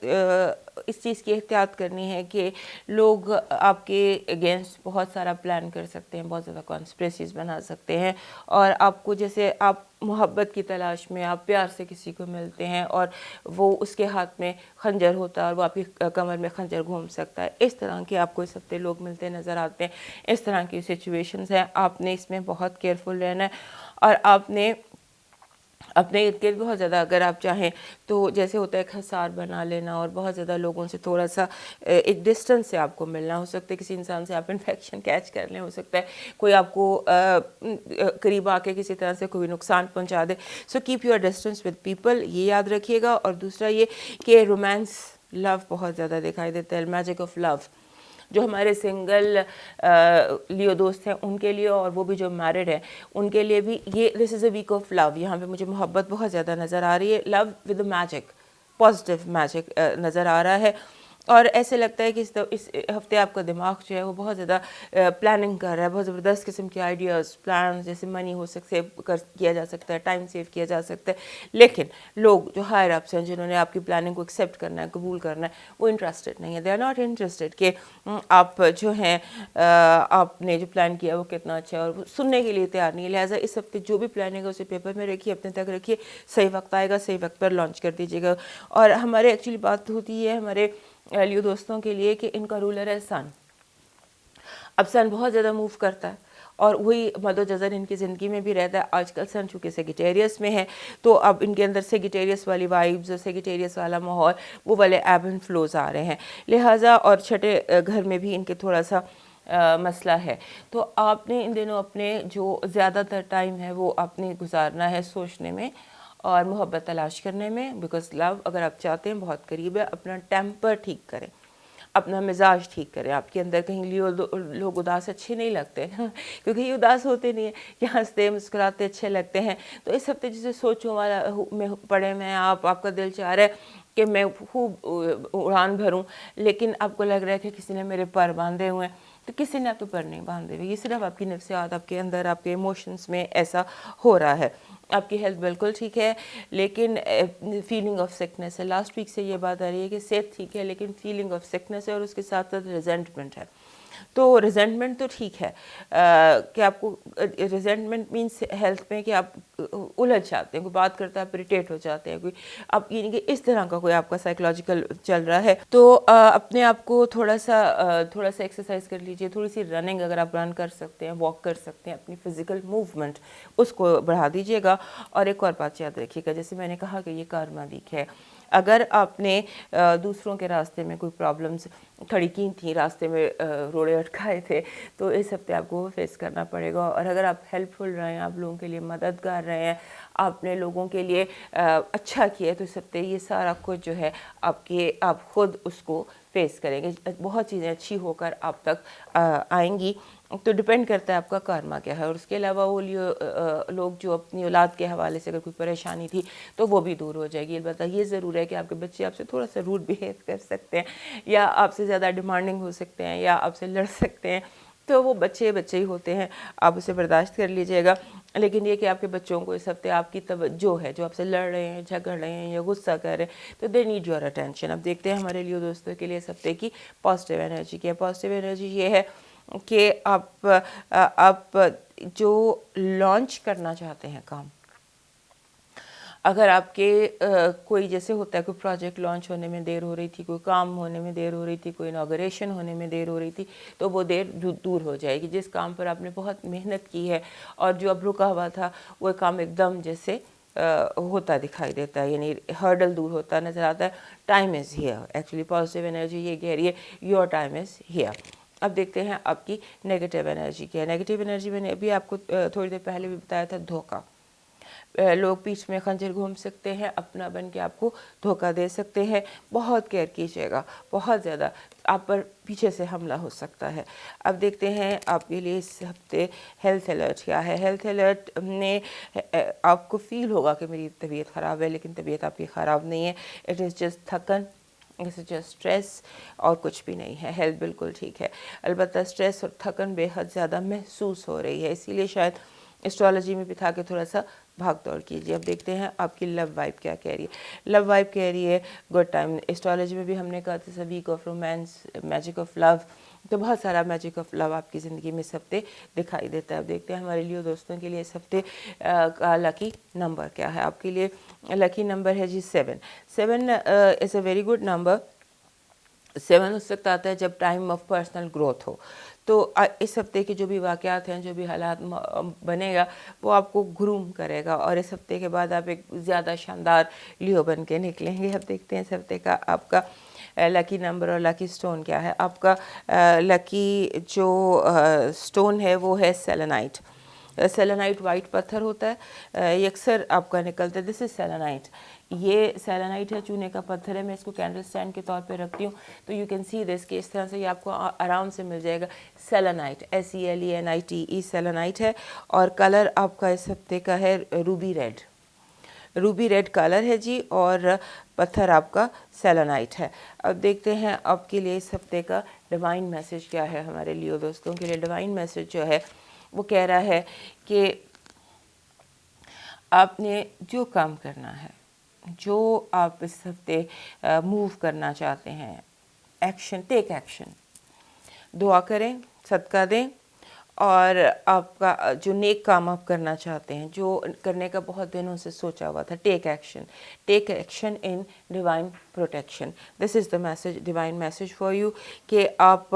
A: اس چیز کی احتیاط کرنی ہے کہ لوگ آپ کے اگینسٹ بہت سارا پلان کر سکتے ہیں، بہت زیادہ کانسپریسیز بنا سکتے ہیں، اور آپ کو جیسے آپ محبت کی تلاش میں آپ پیار سے کسی کو ملتے ہیں اور وہ اس کے ہاتھ میں خنجر ہوتا ہے اور وہ آپ کی کمر میں خنجر گھوم سکتا ہے، اس طرح کے آپ کو اس ہفتے لوگ ملتے نظر آتے ہیں، اس طرح کی سچویشنز ہیں۔ آپ نے اس میں بہت کیئرفل رہنا ہے، اور آپ نے اپنے ارد گرد بہت زیادہ، اگر آپ چاہیں تو جیسے ہوتا ہے ایک حصار بنا لینا، اور بہت زیادہ لوگوں سے تھوڑا سا ایک ڈسٹنس سے آپ کو ملنا، ہو سکتا ہے کسی انسان سے آپ انفیکشن کیچ کر لیں، ہو سکتا ہے کوئی آپ کو قریب آ کے کسی طرح سے کوئی نقصان پہنچا دے۔ So keep your distance with people, یہ یاد رکھیے گا۔ اور دوسرا یہ کہ رومانس، لو بہت زیادہ دکھائی دیتا ہے، میجک آف لو، جو ہمارے سنگل لیو دوست ہیں ان کے لیے، اور وہ بھی جو میرڈ ہیں ان کے لیے بھی، یہ دس از اے ویک آف لو۔ یہاں پہ مجھے محبت بہت زیادہ نظر آ رہی ہے، love with a magic, positive magic نظر آ رہا ہے، اور ایسے لگتا ہے کہ اس ہفتے آپ کا دماغ جو ہے وہ بہت زیادہ پلاننگ کر رہا ہے، بہت زبردست قسم کے آئیڈیاز، پلانز، جیسے منی ہو سکتے کیا جا سکتا ہے، ٹائم سیو کیا جا سکتا ہے، لیکن لوگ جو ہائر اپس ہیں جنہوں نے آپ کی پلاننگ کو ایکسیپٹ کرنا ہے، قبول کرنا ہے، وہ انٹرسٹڈ نہیں ہے، دے آر ناٹ انٹرسٹڈ کہ آپ جو ہیں آپ نے جو پلان کیا وہ کتنا اچھا ہے، اور وہ سننے کے لیے تیار نہیں ہے۔ لہٰذا اس ہفتے جو بھی پلاننگ ہے اسے پیپر میں رکھیے، اپنے تک رکھیے، صحیح وقت آئے گا صحیح وقت پر لانچ کر دیجیے گا۔ اور ہمارے ایکچولی بات ہوتی ہے ہمارے لیو دوستوں کے لیے کہ ان کا رولر ہے سن۔ اب سن بہت زیادہ موو کرتا ہے، اور وہی مد و جزر ان کی زندگی میں بھی رہتا ہے. آج کل سن چونکہ سیگیٹیریس میں ہے تو اب ان کے اندر سیگیٹیریس والی وائبز اور سیگیٹیریس والا ماحول وہ والے ایب اینڈ فلوز آ رہے ہیں, لہٰذا اور چھٹے گھر میں بھی ان کے تھوڑا سا مسئلہ ہے. تو آپ نے ان دنوں اپنے جو زیادہ تر ٹائم ہے وہ اپنے گزارنا ہے سوچنے میں اور محبت تلاش کرنے میں, بیکاز لو اگر آپ چاہتے ہیں بہت قریب ہے. اپنا ٹیمپر ٹھیک کریں, اپنا مزاج ٹھیک کریں. آپ کے اندر کہیں لوگ اداس اچھے نہیں لگتے کیونکہ یہ اداس ہوتے نہیں ہیں, یہ ہنستے مسکراتے اچھے لگتے ہیں. تو اس ہفتے جسے سوچوں والا میں پڑے میں آپ کا دل چاہ رہا ہے کہ میں خوب اڑان بھروں, لیکن آپ کو لگ رہا ہے کہ کسی نے میرے پر باندھے ہوئے ہیں. تو کسی نے آپ کے پر نہیں باندھے ہوئے, یہ صرف آپ کی نفسیات, آپ کے اندر, آپ کے ایموشنز میں ایسا ہو رہا ہے. آپ کی ہیلتھ بالکل ٹھیک ہے لیکن فیلنگ آف سکنس ہے. لاسٹ ویک سے یہ بات آ رہی ہے کہ صحت ٹھیک ہے لیکن فیلنگ آف سکنس ہے, اور اس کے ساتھ ساتھ ریزنٹمنٹ ہے. تو ریزنٹمنٹ تو ٹھیک ہے کہ آپ کو ریزنٹمنٹ مینس ہیلتھ میں کہ آپ الجھ جاتے ہیں, کوئی بات کرتا ہے آپ اریٹیٹ ہو جاتے ہیں, کوئی آپ یعنی کہ اس طرح کا کوئی آپ کا سائیکولوجیکل چل رہا ہے. تو اپنے آپ کو تھوڑا سا ایکسرسائز کر لیجئے, تھوڑی سی رننگ اگر آپ رن کر سکتے ہیں, واک کر سکتے ہیں, اپنی فزیکل موومنٹ اس کو بڑھا دیجیے گا. اور ایک اور بات یاد رکھیے گا, جیسے میں نے کہا کہ یہ کارما ویک ہے, اگر آپ نے دوسروں کے راستے میں کوئی پرابلمز کھڑی کی تھیں, راستے میں روڑے اٹکائے تھے, تو اس ہفتے آپ کو وہ فیس کرنا پڑے گا. اور اگر آپ ہیلپ فل رہے ہیں, آپ لوگوں کے لیے مددگار رہے ہیں, آپ نے لوگوں کے لیے اچھا کیا, تو اس ہفتے یہ سارا کچھ جو ہے آپ خود اس کو فیس کریں گے. بہت چیزیں اچھی ہو کر آپ تک آئیں گی. تو ڈپینڈ کرتا ہے آپ کا کارما کیا ہے. اور اس کے علاوہ وہ لوگ جو اپنی اولاد کے حوالے سے اگر کوئی پریشانی تھی تو وہ بھی دور ہو جائے گی. البتہ یہ ضرور ہے کہ آپ کے بچے آپ سے تھوڑا سا روڈ بیہیو کر سکتے ہیں, یا آپ سے زیادہ ڈیمانڈنگ ہو سکتے ہیں, یا آپ سے لڑ سکتے ہیں, تو وہ بچے ہی ہوتے ہیں, آپ اسے برداشت کر لیجئے گا. لیکن یہ کہ آپ کے بچوں کو اس ہفتے آپ کی توجہ ہے, جو آپ سے لڑ رہے ہیں, جھگڑ رہے ہیں یا غصہ کر رہے ہیں, تو دے نیڈ یور اٹینشن. اب دیکھتے ہیں ہمارے لیے دوستوں کے لیے اس ہفتے کی پازیٹیو انرجی کیا ہے. پازیٹیو انرجی یہ ہے کہ آپ جو لانچ کرنا چاہتے ہیں کام, اگر آپ کے کوئی جیسے ہوتا ہے کوئی پروجیکٹ لانچ ہونے میں دیر ہو رہی تھی, کوئی کام ہونے میں دیر ہو رہی تھی, کوئی انوگریشن ہونے میں دیر ہو رہی تھی, تو وہ دیر دور ہو جائے گی. جس کام پر آپ نے بہت محنت کی ہے اور جو اب رکا ہوا تھا, وہ کام ایک دم جیسے ہوتا دکھائی دیتا ہے, یعنی ہرڈل دور ہوتا نظر آتا ہے. Time is here. Actually positive energy یہ کہہ رہی ہے یور ٹائم از ہیئر. اب دیکھتے ہیں آپ کی نیگیٹیو انرجی کیا ہے. نیگیٹیو انرجی میں نے ابھی آپ کو تھوڑی دیر پہلے بھی بتایا تھا, دھوکہ. لوگ پیچھ میں خنجر گھوم سکتے ہیں, اپنا بن کے آپ کو دھوکہ دے سکتے ہیں. بہت کیئر کیجیے گا, بہت زیادہ. آپ پر پیچھے سے حملہ ہو سکتا ہے. اب دیکھتے ہیں آپ کے لیے اس ہفتے ہیلتھ الرٹ کیا ہے. ہیلتھ الرٹ میں آپ کو فیل ہوگا کہ میری طبیعت خراب ہے, لیکن طبیعت آپ کی خراب نہیں ہے. اٹ از جسٹ تھکن, اٹ از جسٹ اسٹریس, اور کچھ بھی نہیں ہے. ہیلتھ بالکل ٹھیک ہے. البتہ اسٹریس اور تھکن بے حد زیادہ محسوس ہو رہی ہے, اسی لیے شاید اسٹرالوجی میں بھی تھا کہ تھوڑا سا بھاگ دوڑ کیجیے. اب دیکھتے ہیں آپ کی لو وائب کیا کہہ رہی ہے. لو وائب کہہ رہی ہے گڈ ٹائم. اسٹرالوجی میں بھی ہم نے کہا تھا week of romance, magic of love, تو بہت سارا میجک آف لو آپ کی زندگی میں اس ہفتے دکھائی دیتا ہے. اب دیکھتے ہیں ہمارے لیے دوستوں کے لیے اس ہفتے کا لکی نمبر کیا ہے. آپ کے لیے لکی نمبر ہے جی 7. 7 از اے ویری گڈ نمبر. 7 اس وقت آتا ہے جب ٹائم آف پرسنل گروتھ ہو. تو اس ہفتے کے جو بھی واقعات ہیں, جو بھی حالات بنے گا, وہ آپ کو گروم کرے گا, اور اس ہفتے کے بعد آپ ایک زیادہ شاندار لیو بن کے نکلیں گے. اب دیکھتے ہیں اس ہفتے کا آپ کا لکی نمبر اور لکی سٹون کیا ہے. آپ کا لکی جو سٹون ہے وہ ہے سیلنائٹ. سیلنائٹ وائٹ پتھر ہوتا ہے, یہ اکثر آپ کا نکلتا ہے. دس از سیلنائٹ. یہ سیلنائٹ ہے, چونے کا پتھر ہے. میں اس کو کینڈل سٹینڈ کے طور پہ رکھتی ہوں, تو یو کین سی دس کہ اس طرح سے یہ آپ کو آرام سے مل جائے گا. سیلنائٹ, SELENITE سیلنائٹ ہے. اور کلر آپ کا اس ہفتے کا ہے ruby red. Ruby red colour ہے جی, اور پتھر آپ کا سیلنائٹ ہے. اب دیکھتے ہیں آپ کے لیے اس ہفتے کا ڈیوائن میسج کیا ہے. ہمارے لیو دوستوں کے لیے ڈیوائن میسج جو ہے وہ کہہ رہا ہے کہ آپ نے جو کام کرنا ہے, جو آپ اس ہفتے موو کرنا چاہتے ہیں, ایکشن, ٹیک ایکشن. دعا کریں, صدقہ دیں, اور آپ کا جو نیک کام آپ کرنا چاہتے ہیں, جو کرنے کا بہت دنوں سے سوچا ہوا تھا, take action. Take action in divine protection. This is the message, divine message for you, کہ آپ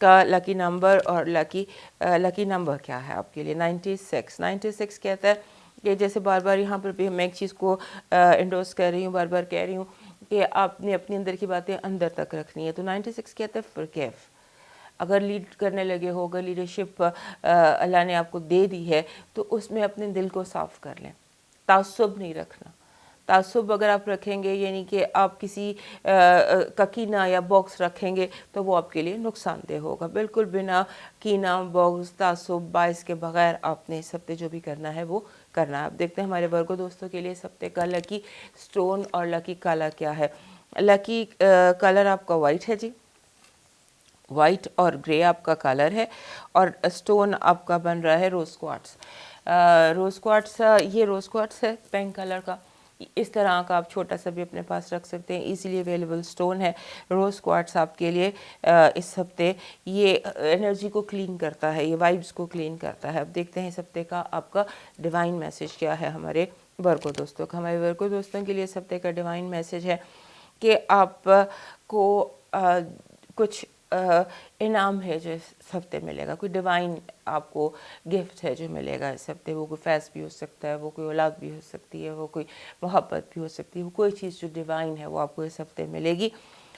A: کا لکی نمبر اور لکی نمبر کیا ہے آپ کے لیے 96 کہتا ہے کہ جیسے بار بار یہاں پر بھی میں ایک چیز کو انڈورس کر رہی ہوں، بار بار کہہ رہی ہوں کہ آپ نے اپنے اندر کی باتیں اندر تک رکھنی ہے. تو 96 کہتا ہے فرگیو. اگر لیڈ کرنے لگے ہو، اگر لیڈرشپ اللہ نے آپ کو دے دی ہے تو اس میں اپنے دل کو صاف کر لیں. تعصب نہیں رکھنا. تعصب اگر آپ رکھیں گے یعنی کہ آپ کسی کا کینہ یا باکس رکھیں گے تو وہ آپ کے لیے نقصان دہ ہوگا. بالکل بنا کینہ، باکس، تعصب، باعث کے بغیر آپ نے اس ہفتے جو بھی کرنا ہے وہ کرنا ہے. آپ دیکھتے ہیں ہمارے ورگو دوستوں کے لیے اس ہفتے کا لکی سٹون اور لکی کلر کیا ہے. لکی کلر آپ کا وائٹ ہے جی، وائٹ اور گرے آپ کا کلر ہے، اور سٹون آپ کا بن رہا ہے روز کوارٹز. روز کوارٹز، یہ روز کوارٹز ہے پینک کلر کا. اس طرح کا آپ چھوٹا سا بھی اپنے پاس رکھ سکتے ہیں، ایزیلی اویلیبل سٹون ہے روز کوارٹز آپ کے لیے اس ہفتے. یہ انرجی کو کلین کرتا ہے، یہ وائبز کو کلین کرتا ہے. اب دیکھتے ہیں اس ہفتے کا آپ کا ڈیوائن میسیج کیا ہے ہمارے ورگو دوستوں کا. ہمارے ورگو دوستوں کے لیے اس ہفتے کا ڈیوائن میسیج ہے کہ آپ کو کچھ انعام ہے جو اس ہفتے ملے گا. کوئی ڈیوائن آپ کو گفٹ ہے جو ملے گا اس ہفتے. وہ کوئی فیض بھی ہو سکتا ہے، وہ کوئی اولاد بھی ہو سکتی ہے، وہ کوئی محبت بھی ہو سکتی ہے. وہ کوئی چیز جو ڈیوائن ہے وہ آپ کو اس ہفتے ملے گی،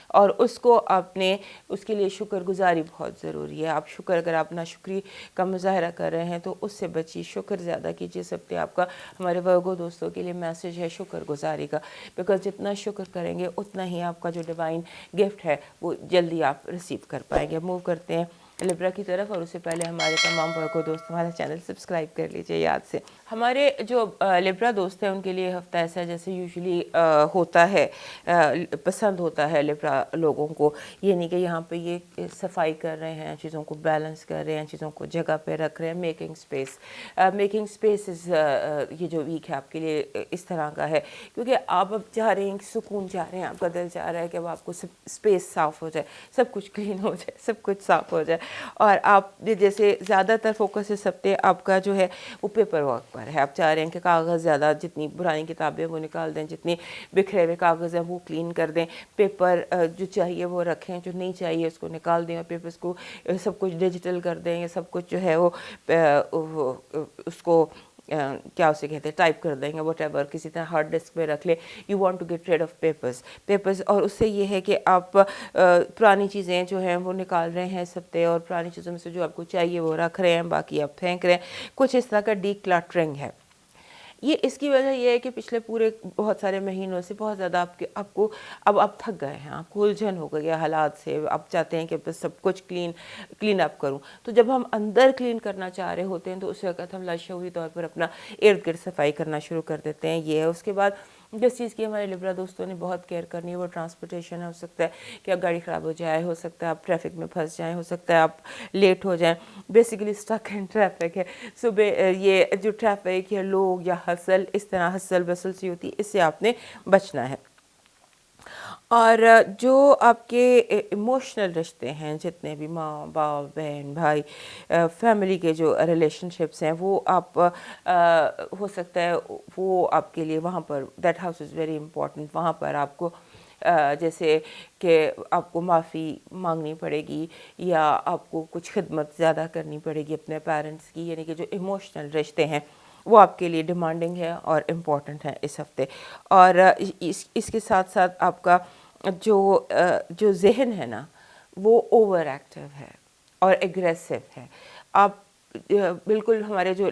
A: اور اس کو آپ نے اس کے لیے شکر گزاری بہت ضروری ہے. آپ شکر، اگر آپ ناشکری کا مظاہرہ کر رہے ہیں تو اس سے بچی، شکر زیادہ کیجیے. اس ہفتے آپ کا ہمارے ورگو دوستوں کے لیے میسیج ہے شکر گزاری کا، بیکاز جتنا شکر کریں گے اتنا ہی آپ کا جو ڈیوائن گفٹ ہے وہ جلدی آپ ریسیو کر پائیں گے. موو کرتے ہیں لبرا کی طرف، اور اس سے پہلے ہمارے تمام ورگو دوست ہمارا چینل سبسکرائب کر لیجئے یاد سے. ہمارے جو لبرا دوست ہیں ان کے لیے ہفتہ ایسا ہے جیسے یوزلی ہوتا ہے، پسند ہوتا ہے لبرا لوگوں کو. یہ نہیں کہ یہاں پہ یہ صفائی کر رہے ہیں، چیزوں کو بیلنس کر رہے ہیں، چیزوں کو جگہ پہ رکھ رہے ہیں. میکنگ اسپیس یہ جو ویک ہے آپ کے لیے اس طرح کا ہے، کیونکہ آپ اب چاہ رہے ہیں کہ سکون چاہ رہے ہیں. آپ کا دل چاہ رہا ہے کہ اب آپ کو اسپیس صاف ہو جائے، سب کچھ کلین ہو جائے، سب کچھ صاف ہو جائے. اور آپ جیسے زیادہ تر فوکس اس ہفتے آپ کا جو ہے وہ پیپر ورک پر ہے. آپ چاہ رہے ہیں کہ کاغذ زیادہ، جتنی پرانی کتابیں وہ نکال دیں، جتنی بکھرے ہوئے کاغذ ہیں وہ کلین کر دیں. پیپر جو چاہیے وہ رکھیں، جو نہیں چاہیے اس کو نکال دیں، اور پیپرز کو سب کچھ ڈیجیٹل کر دیں. یہ سب کچھ جو ہے وہ اس کو کیا اسے کہتے ہیں ٹائپ کر دیں گے، واٹ ایور، کسی طرح ہارڈ ڈسک پہ رکھ لیں. You want to get rid of papers. اور اس سے یہ ہے کہ آپ پرانی چیزیں جو ہیں وہ نکال رہے ہیں اس ہفتے، اور پرانی چیزوں میں سے جو آپ کو چاہیے وہ رکھ رہے ہیں، باقی آپ پھینک رہے ہیں. کچھ اس طرح کا ڈی کلٹرنگ ہے. یہ اس کی وجہ یہ ہے کہ پچھلے پورے بہت سارے مہینوں سے بہت زیادہ آپ کو اب آپ تھک گئے ہیں، آپ کو الجھن ہو گئی ہے حالات سے. آپ چاہتے ہیں کہ بس سب کچھ کلین اپ کروں. تو جب ہم اندر کلین کرنا چاہ رہے ہوتے ہیں تو اس وقت ہم لاشعوری طور پر اپنا ارد گرد صفائی کرنا شروع کر دیتے ہیں. یہ ہے. اس کے بعد جس چیز کی ہمارے لبرا دوستوں نے بہت کیئر کرنی ہے وہ ٹرانسپورٹیشن ہے. ہو سکتا ہے کہ اب گاڑی خراب ہو جائے، ہو سکتا ہے آپ ٹریفک میں پھنس جائیں، ہو سکتا ہے آپ لیٹ ہو جائیں. بیسیکلی اسٹک ان ٹریفک ہے. صبح یہ جو ٹریفک ہے، لوگ یا ہسل، اس طرح ہسل بسل سی ہوتی ہے، اس سے آپ نے بچنا ہے. اور جو آپ کے ایموشنل رشتے ہیں، جتنے بھی ماں باپ بہن بھائی، فیملی کے جو ریلیشن شپس ہیں، وہ آپ ہو سکتا ہے وہ آپ کے لیے وہاں پر that house is very important. وہاں پر آپ کو جیسے کہ آپ کو معافی مانگنی پڑے گی، یا آپ کو کچھ خدمت زیادہ کرنی پڑے گی اپنے پیرنٹس کی. یعنی کہ جو ایموشنل رشتے ہیں وہ آپ کے لیے ڈیمانڈنگ ہے اور امپورٹنٹ ہے اس ہفتے. اور اس کے ساتھ ساتھ آپ کا جو ذہن ہے نا وہ اوور ایکٹیو ہے اور ایگریسو ہے. آپ بالکل ہمارے جو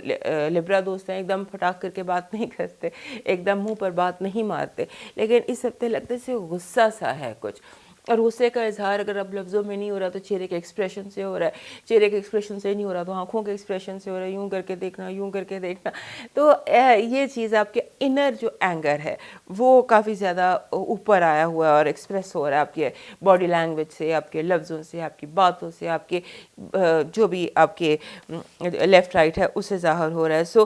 A: لبرا دوست ہیں ایک دم پھٹاک کر کے بات نہیں کرتے، ایک دم منہ پر بات نہیں مارتے، لیکن اس ہفتے لگتے سے غصہ سا ہے کچھ. اور غصے کا اظہار اگر اب لفظوں میں نہیں ہو رہا تو چہرے کے ایکسپریشن سے ہو رہا ہے. چہرے کے ایکسپریشن سے نہیں ہو رہا تو آنکھوں کے ایکسپریشن سے ہو رہا ہے. یوں کر کے دیکھنا، یوں کر کے دیکھنا. تو یہ چیز آپ کے انر جو اینگر ہے وہ کافی زیادہ اوپر آیا ہوا ہے اور ایکسپریس ہو رہا ہے آپ کے باڈی لینگویج سے، آپ کے لفظوں سے، آپ کی باتوں سے، آپ کے جو بھی آپ کے لیفٹ رائٹ ہے اس سے ظاہر ہو رہا ہے. سو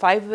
A: 5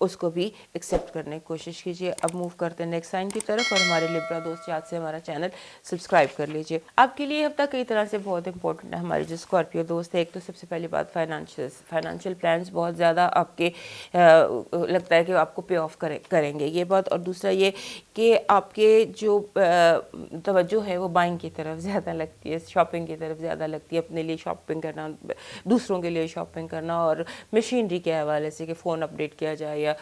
A: اس کو بھی ایکسیپٹ کرنے کی کوشش کیجیے. اب موو کرتے ہیں نیکسٹ سائن کی طرف, اور ہمارے لبرا دوست یاد سے ہمارا چینل سبسکرائب کر لیجیے. آپ کے لیے ہفتہ کئی طرح سے بہت امپورٹنٹ ہے. ہمارے جو اسکارپیو دوست ہے, ایک تو سب سے پہلی بات فائنانشیل پلانس بہت زیادہ آپ کے لگتا ہے کہ آپ کو پے آف کریں گے, یہ بات. اور دوسرا یہ کہ آپ کے جو توجہ ہے وہ بائنگ کی طرف زیادہ لگتی ہے, شاپنگ کی طرف زیادہ لگتی ہے, اپنے لیے شاپنگ کرنا, دوسروں کے لیے شاپنگ کرنا, اور مشینری کے حوالے سے کہ فون اپڈیٹ کیا جائے یا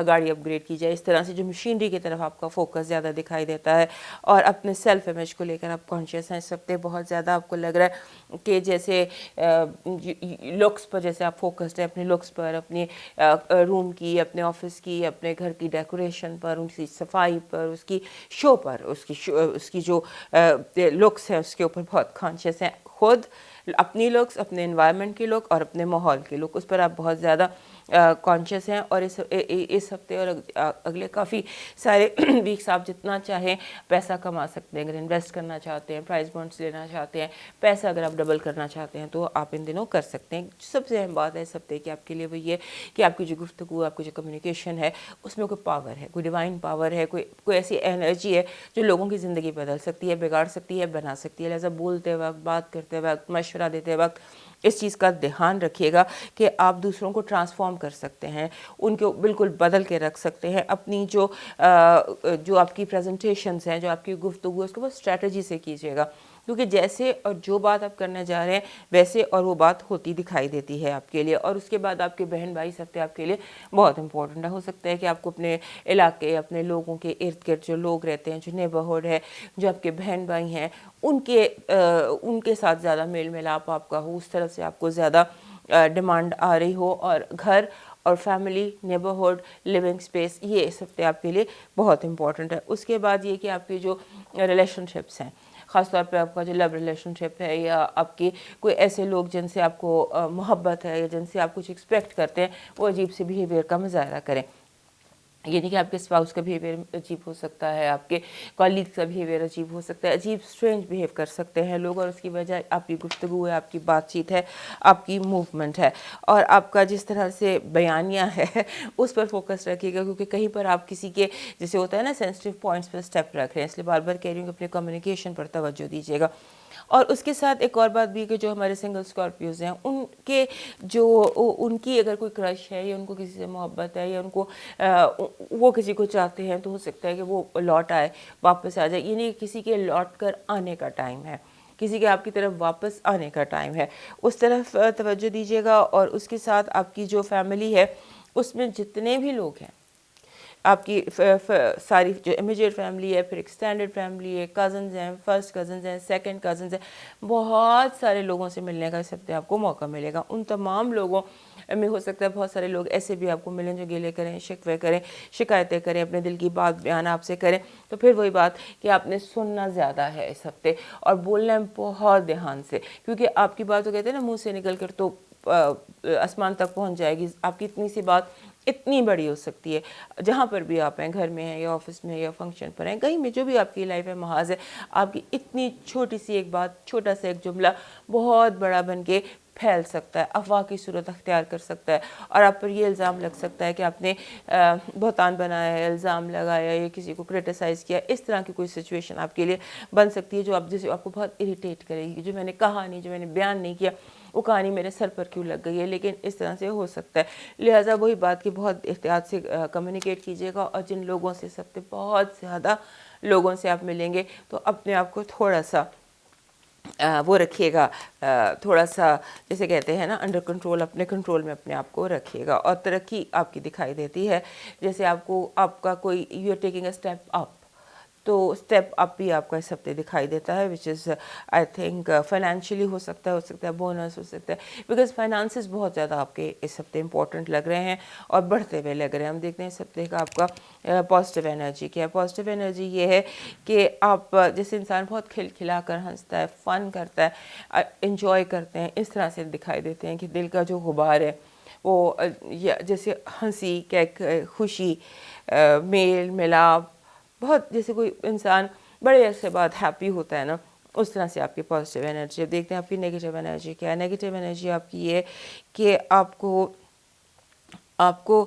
A: گاڑی اپ گریڈ کی جائے, اس طرح سے جو مشینری کی طرف آپ کا فوکس زیادہ دکھائی دیتا ہے. اور اپنے سیلف امیج کو لے کر آپ کانشیس ہیں اس ہفتے, بہت زیادہ آپ کو لگ رہا ہے کہ جیسے لکس پر جیسے آپ فوکسڈ ہیں, اپنے لکس پر, اپنی روم کی, اپنے آفس کی, اپنے گھر کی ڈیکوریشن پر, ان کی صفائی پر, اس کی شو پر, اس کی جو لکس ہے اس کے اوپر بہت کانشیس ہیں. خود اپنی لکس, اپنے انوائرمنٹ کی لک اور اپنے ماحول کی لک, اس پر آپ بہت زیادہ کانشیس ہیں. اور اس ہفتے اور اگلے کافی سارے ویکس آپ جتنا چاہیں پیسہ کما سکتے ہیں. اگر انویسٹ کرنا چاہتے ہیں, پرائز بانڈس لینا چاہتے ہیں, پیسہ اگر آپ ڈبل کرنا چاہتے ہیں تو آپ ان دنوں کر سکتے ہیں. سب سے اہم بات ہے اس ہفتے کی آپ کے لیے وہ یہ کہ آپ کی جو گفتگو, آپ کی جو کمیونیکیشن ہے, اس میں کوئی پاور ہے, کوئی ڈیوائن پاور ہے, کوئی ایسی انرجی ہے جو لوگوں کی زندگی بدل سکتی ہے, بگاڑ سکتی ہے, بنا سکتی ہے. لہٰذا بولتے وقت, بات کرتے وقت, مشورہ دیتے وقت اس چیز کا دھیان رکھیے گا کہ آپ دوسروں کو ٹرانسفارم کر سکتے ہیں, ان کو بالکل بدل کے رکھ سکتے ہیں. اپنی جو آپ کی پریزنٹیشنز ہیں, جو آپ کی گفتگو, اس کو بس اسٹریٹجی سے کیجیے گا, کیونکہ جیسے اور جو بات آپ کرنے جا رہے ہیں ویسے اور وہ بات ہوتی دکھائی دیتی ہے آپ کے لیے. اور اس کے بعد آپ کے بہن بھائی اس ہفتے آپ کے لیے بہت امپورٹنٹ ہے. ہو سکتا ہے کہ آپ کو اپنے علاقے, اپنے لوگوں کے ارد گرد جو لوگ رہتے ہیں, جو نیبرہڈ ہے, جو آپ کے بہن بھائی ہیں, ان کے ساتھ زیادہ میل ملاپ آپ کا ہو, اس طرف سے آپ کو زیادہ ڈیمانڈ آ رہی ہو. اور گھر اور فیملی, نیبرہڈ, لیونگ سپیس, یہ اس ہفتے آپ کے لیے بہت امپورٹنٹ ہے. اس کے بعد یہ کہ آپ کے جو ریلیشن شپس ہیں, خاص طور پہ آپ کا جو لو ریلیشن شپ ہے, یا آپ کے کوئی ایسے لوگ جن سے آپ کو محبت ہے یا جن سے آپ کچھ ایکسپیکٹ کرتے ہیں, وہ عجیب سے بیہیویئر کا مظاہرہ کریں. یہ نہیں کہ آپ کے اسپاؤس کا بیہیویئر عجیب ہو سکتا ہے, آپ کے کالیگ کا بیہیویئر عجیب ہو سکتا ہے, عجیب اسٹرینج بیہیو کر سکتے ہیں لوگ, اور اس کی وجہ آپ کی گفتگو ہے, آپ کی بات چیت ہے, آپ کی موومنٹ ہے, اور آپ کا جس طرح سے بیانیہ ہے اس پر فوکس رکھیے گا. کیونکہ کہیں پر آپ کسی کے جیسے ہوتا ہے نا سینسٹیو پوائنٹس پر اسٹیپ رکھ رہے ہیں, اس لیے بار بار کہہ رہی ہوں کہ اپنے کمیونیکیشن پر توجہ دیجیے گا. اور اس کے ساتھ ایک اور بات بھی کہ جو ہمارے سنگل اسکارپیوز ہیں, ان کی اگر کوئی کرش ہے, یا ان کو کسی سے محبت ہے, یا ان کو وہ کسی کو چاہتے ہیں, تو ہو سکتا ہے کہ وہ لوٹ آئے, واپس آ جائے. یہ نہیں کسی کے لوٹ کر آنے کا ٹائم ہے, کسی کے آپ کی طرف واپس آنے کا ٹائم ہے, اس طرف توجہ دیجیے گا. اور اس کے ساتھ آپ کی جو فیملی ہے اس میں جتنے بھی لوگ ہیں, آپ کی ساری جو امیجیٹ فیملی ہے, پھر ایکسٹینڈڈ فیملی ہے, کزنز ہیں, فرسٹ کزنز ہیں, سیکنڈ کزنز ہیں, بہت سارے لوگوں سے ملنے کا اس ہفتے آپ کو موقع ملے گا. ان تمام لوگوں میں ہو سکتا ہے بہت سارے لوگ ایسے بھی آپ کو ملیں جو گیلے کریں, شکوے کریں, شکایتیں کریں, اپنے دل کی بات بیان آپ سے کریں. تو پھر وہی بات کہ آپ نے سننا زیادہ ہے اس ہفتے, اور بولنا بہت دھیان سے, کیونکہ آپ کی بات تو کہتے ہیں نا منہ سے نکل کر تو آسمان تک پہنچ جائے گی. آپ کی اتنی سی بات اتنی بڑی ہو سکتی ہے, جہاں پر بھی آپ ہیں, گھر میں ہیں یا آفس میں یا فنکشن پر ہیں, کہیں میں جو بھی آپ کی لائف ہے, محاذ ہے, آپ کی اتنی چھوٹی سی ایک بات, چھوٹا سا ایک جملہ بہت بڑا بن کے پھیل سکتا ہے, افواہ کی صورت اختیار کر سکتا ہے, اور آپ پر یہ الزام لگ سکتا ہے کہ آپ نے بہتان بنایا ہے, الزام لگایا, یا کسی کو کرٹیسائز کیا. اس طرح کی کوئی سچویشن آپ کے لیے بن سکتی ہے جو جسے آپ کو بہت اریٹیٹ کرے گی. جو میں نے کہا نہیں, جو میں نے بیان نہیں کیا, وہ کہانی میرے سر پر کیوں لگ گئی ہے. لیکن اس طرح سے ہو سکتا ہے, لہٰذا وہی بات کی بہت احتیاط سے کمیونیکیٹ کیجیے گا. اور جن لوگوں سے بہت زیادہ لوگوں سے آپ ملیں گے, تو اپنے آپ کو تھوڑا سا وہ رکھیے گا, تھوڑا سا جیسے کہتے ہیں نا انڈر کنٹرول, اپنے کنٹرول میں اپنے آپ کو رکھیے گا. اور ترقی آپ کی دکھائی دیتی ہے, جیسے آپ کا کوئی you are taking a step up, تو اسٹیپ اپ بھی آپ کا اس ہفتے دکھائی دیتا ہے, وچ از آئی تھنک فائنینشلی ہو سکتا ہے بونس ہو سکتا ہے, بیکاز فائنانسز بہت زیادہ آپ کے اس ہفتے امپورٹنٹ لگ رہے ہیں اور بڑھتے ہوئے لگ رہے ہیں. ہم دیکھتے ہیں اس ہفتے کا آپ کا پازیٹیو انرجی کیا ہے. پازیٹیو انرجی یہ ہے کہ آپ جیسے انسان بہت کھل کھلا کر ہنستا ہے, فن کرتا ہے, انجوائے کرتے ہیں, اس طرح سے دکھائی دیتے ہیں کہ دل کا جو غبار ہے وہ جیسے ہنسی, کیک, خوشی, میل ملاپ, بہت جیسے کوئی انسان بڑے عرصے بعد ہیپی ہوتا ہے نا, اس طرح سے آپ کی پازیٹیو انرجی. دیکھتے ہیں آپ کی نگیٹیو انرجی کیا ہے. نگیٹیو انرجی آپ کی یہ کہ آپ کو آپ کو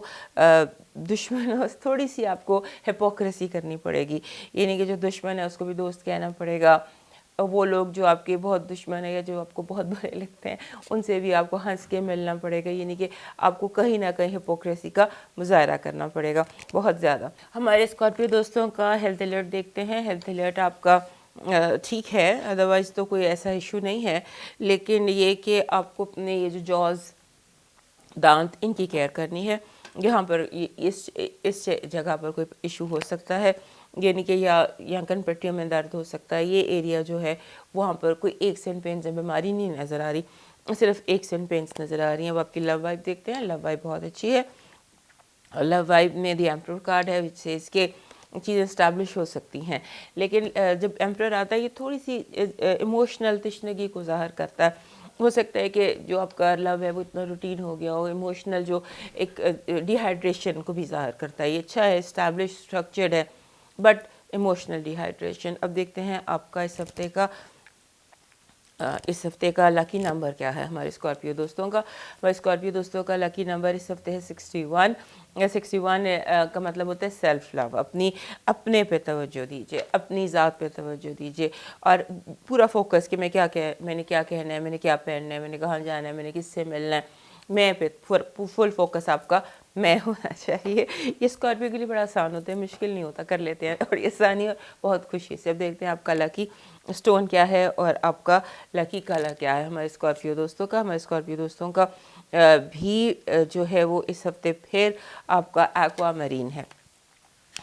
A: دشمن تھوڑی سی آپ کو ہپوکریسی کرنی پڑے گی، یہ نہیں کہ جو دشمن ہے اس کو بھی دوست کہنا پڑے گا، وہ لوگ جو آپ کے بہت دشمن ہیں یا جو آپ کو بہت برے لگتے ہیں ان سے بھی آپ کو ہنس کے ملنا پڑے گا، یعنی کہ آپ کو کہیں نہ کہیں ہپوکریسی کا مظاہرہ کرنا پڑے گا بہت زیادہ۔ ہمارے اسکارپیو دوستوں کا ہیلتھ الرٹ دیکھتے ہیں۔ ہیلتھ الرٹ آپ کا ٹھیک ہے، ادروائز تو کوئی ایسا ایشو نہیں ہے، لیکن یہ کہ آپ کو اپنے یہ جو جاز، دانت، ان کی کیئر کرنی ہے۔ یہاں پر اس جگہ پر کوئی ایشو ہو سکتا ہے، یعنی کہ یا کن پٹیوں میں درد ہو سکتا ہے، یہ ایریا جو ہے وہاں پر کوئی ایک سین پینز بیماری نہیں نظر آ رہی، صرف ایک سین پینز نظر آ رہی ہیں۔ اب آپ کی لو وائب دیکھتے ہیں، لو وائب بہت اچھی ہے، لو وائب میں دی ایمپرور کارڈ ہے، وچ سے اس کے چیزیں اسٹیبلش ہو سکتی ہیں، لیکن جب ایمپرور آتا ہے یہ تھوڑی سی ایموشنل تشنگی کو ظاہر کرتا ہے۔ ہو سکتا ہے کہ جو آپ کا لو ہے وہ اتنا روٹین ہو گیا ہو، ایموشنل جو ایک ڈی ہائیڈریشن کو بھی ظاہر کرتا ہے۔ یہ اچھا ہے، اسٹیبلش اسٹرکچرڈ ہے، بٹ ایموشنل ڈی ہائیڈریشن۔ اب دیکھتے ہیں آپ کا اس ہفتے کا لکی نمبر کیا ہے ہمارے اسکارپیو دوستوں کا۔ ہمارے اسکارپیو دوستوں کا لکی نمبر اس ہفتے ہے 61۔ 61 کا مطلب ہوتا ہے سیلف لو، اپنے پہ توجہ دیجیے، اپنی ذات پہ توجہ دیجیے، اور پورا فوکس کہ میں نے کیا کہنا ہے، میں نے کیا پہننا ہے، میں نے کہاں جانا ہے، میں نے کس سے ملنا ہے، میں پہ فل فوکس آپ کا میں ہونا چاہیے۔ یہ اسکارپیو کے لیے بڑا آسان ہوتا ہے، مشکل نہیں ہوتا، کر لیتے ہیں، اور یہ آسانی اور بہت خوشی سے۔ اب دیکھتے ہیں آپ کا لکی اسٹون کیا ہے اور آپ کا لکی کلر کیا ہے ہمارے اسکارپیو دوستوں کا۔ ہمارے اسکارپیو دوستوں کا بھی جو ہے وہ اس ہفتے پھر آپ کا ایکوا مرین ہے،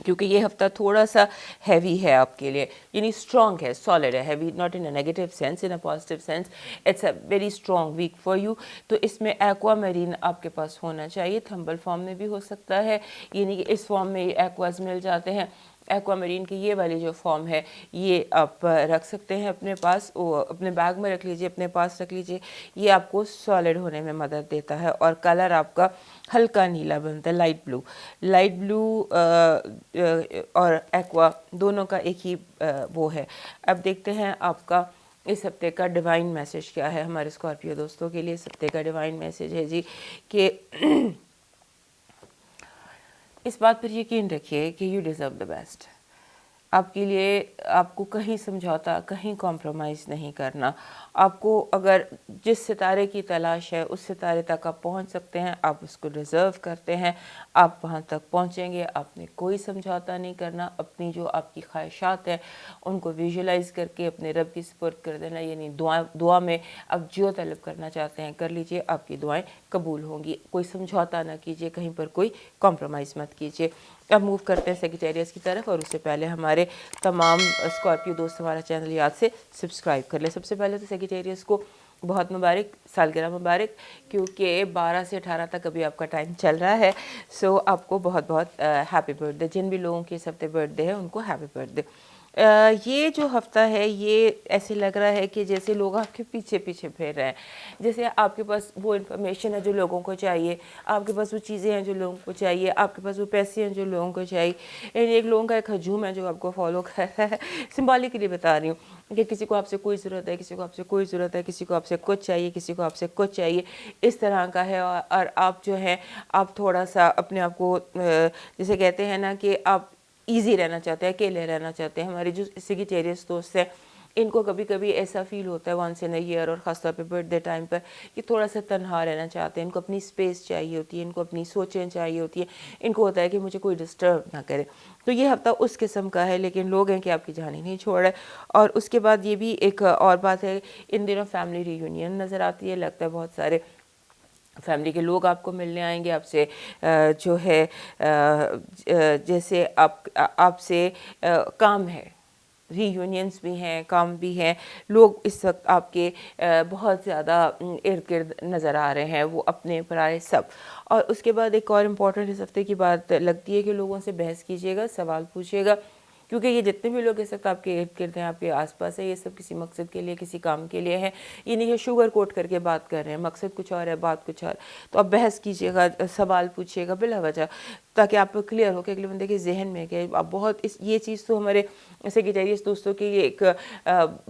A: کیونکہ یہ ہفتہ تھوڑا سا ہیوی ہے آپ کے لیے، یعنی اسٹرانگ ہے، سالڈ ہے، heavy not in a negative sense, in a positive sense, it's a very strong week for you. تو اس میں ایکوا میرین آپ کے پاس ہونا چاہیے، تھمبل فارم میں بھی ہو سکتا ہے، یعنی کہ اس فارم میں ایکواز مل جاتے ہیں۔ ایکوا میرین کی یہ والی جو فارم ہے یہ آپ رکھ سکتے ہیں اپنے پاس، اپنے بیگ میں رکھ لیجئے، اپنے پاس رکھ لیجئے، یہ آپ کو سالڈ ہونے میں مدد دیتا ہے۔ اور کلر آپ کا ہلکا نیلا بنتا ہے، لائٹ بلو۔ لائٹ بلو اور ایکوا دونوں کا ایک ہی وہ ہے۔ اب دیکھتے ہیں آپ کا اس ہفتے کا ڈیوائن میسج کیا ہے ہمارے اسکارپیو دوستوں کے لیے۔ اس ہفتے کا ڈیوائن میسج ہے جی کہ اس بات پر یقین رکھیے کہ یو ڈیزرو دا بیسٹ۔ آپ کے لیے آپ کو کہیں سمجھوتا، کہیں کمپرومائز نہیں کرنا۔ آپ کو اگر جس ستارے کی تلاش ہے اس ستارے تک آپ پہنچ سکتے ہیں، آپ اس کو ڈیزرو کرتے ہیں، آپ وہاں تک پہنچیں گے۔ آپ نے کوئی سمجھوتا نہیں کرنا، اپنی جو آپ کی خواہشات ہیں ان کو ویژولائز کر کے اپنے رب کی سپرد کر دینا، یعنی دعا میں آپ جو طلب کرنا چاہتے ہیں کر لیجئے، آپ کی دعائیں قبول ہوں گی۔ کوئی سمجھوتا نہ کیجئے، کہیں پر کوئی کمپرومائز مت کیجئے۔ اب موو کرتے ہیں سیگیٹیریس کی طرف، اور اس سے پہلے ہمارے تمام اسکارپیو دوست ہمارا چینل یاد سے سبسکرائب کر لیں۔ سب سے پہلے تو سیگیٹیریس کو بہت مبارک، سالگرہ مبارک، کیونکہ 12 سے 18 تک ابھی آپ کا ٹائم چل رہا ہے، سو آپ کو بہت بہت ہیپی برتھ ڈے۔ جن بھی لوگوں کے اس ہفتے برتھ ڈے ہے ان کو ہیپی برتھ ڈے۔ یہ جو ہفتہ ہے یہ ایسے لگ رہا ہے کہ جیسے لوگ آپ کے پیچھے پیچھے پھر رہے ہیں، جیسے آپ کے پاس وہ انفارمیشن ہے جو لوگوں کو چاہیے، آپ کے پاس وہ چیزیں ہیں جو لوگوں کو چاہیے، آپ کے پاس وہ پیسے ہیں جو لوگوں کو چاہیے، یعنی ایک لوگوں کا ایک ہجوم ہے جو آپ کو فالو کر رہا ہے۔ سمبولکلی بتا رہی ہوں کہ کسی کو آپ سے کوئی ضرورت ہے، کسی کو آپ سے کوئی ضرورت ہے، کسی کو آپ سے کچھ چاہیے، کسی کو آپ سے کچھ چاہیے، اس طرح کا ہے۔ اور آپ جو ہیں آپ تھوڑا سا اپنے آپ کو جسے کہتے ہیں نا کہ آپ ایزی رہنا چاہتے ہیں، اکیلے رہنا چاہتے ہیں۔ ہمارے جو سیگیٹیریس دوست ہیں ان کو کبھی کبھی ایسا فیل ہوتا ہے ونس ان اے ایئر، اور خاص طور پہ برتھ ڈے ٹائم پر، کہ تھوڑا سا تنہا رہنا چاہتے ہیں، ان کو اپنی اسپیس چاہیے ہوتی ہے، ان کو اپنی سوچیں چاہیے ہوتی ہیں، ان کو ہوتا ہے کہ مجھے کوئی ڈسٹرب نہ کرے۔ تو یہ ہفتہ اس قسم کا ہے، لیکن لوگ ہیں کہ آپ کی جان ہی نہیں چھوڑ رہے۔ اور اس کے بعد یہ بھی ایک اور بات ہے، ان دنوں فیملی ری یونین نظر آتی ہے، لگتا ہے بہت سارے فیملی کے لوگ آپ کو ملنے آئیں گے، آپ سے جو ہے جیسے آپ سے کام ہے، ری یونینز بھی ہیں، کام بھی ہیں، لوگ اس وقت آپ کے بہت زیادہ ارد گرد نظر آ رہے ہیں، وہ اپنے پرائے سب۔ اور اس کے بعد ایک اور امپورٹنٹ اس ہفتے کی بات لگتی ہے کہ لوگوں سے بحث کیجیے گا، سوال پوچھیے گا، کیونکہ یہ جتنے بھی لوگ اس وقت آپ کے ارد گرد ہیں، آپ کے آس پاس ہے، یہ سب کسی مقصد کے لیے، کسی کام کے لیے ہے. یہ نہیں ہے شوگر کوٹ کر کے بات کر رہے ہیں، مقصد کچھ اور ہے، بات کچھ اور. تو آپ بحث کیجیے گا، سوال پوچھیے گا بلا وجہ، تاکہ آپ کو کلیئر ہو کہ اگلے بندے کے ذہن میں کہ آپ بہت یہ چیز تو ہمارے سیکریٹریس دوستوں کی یہ ایک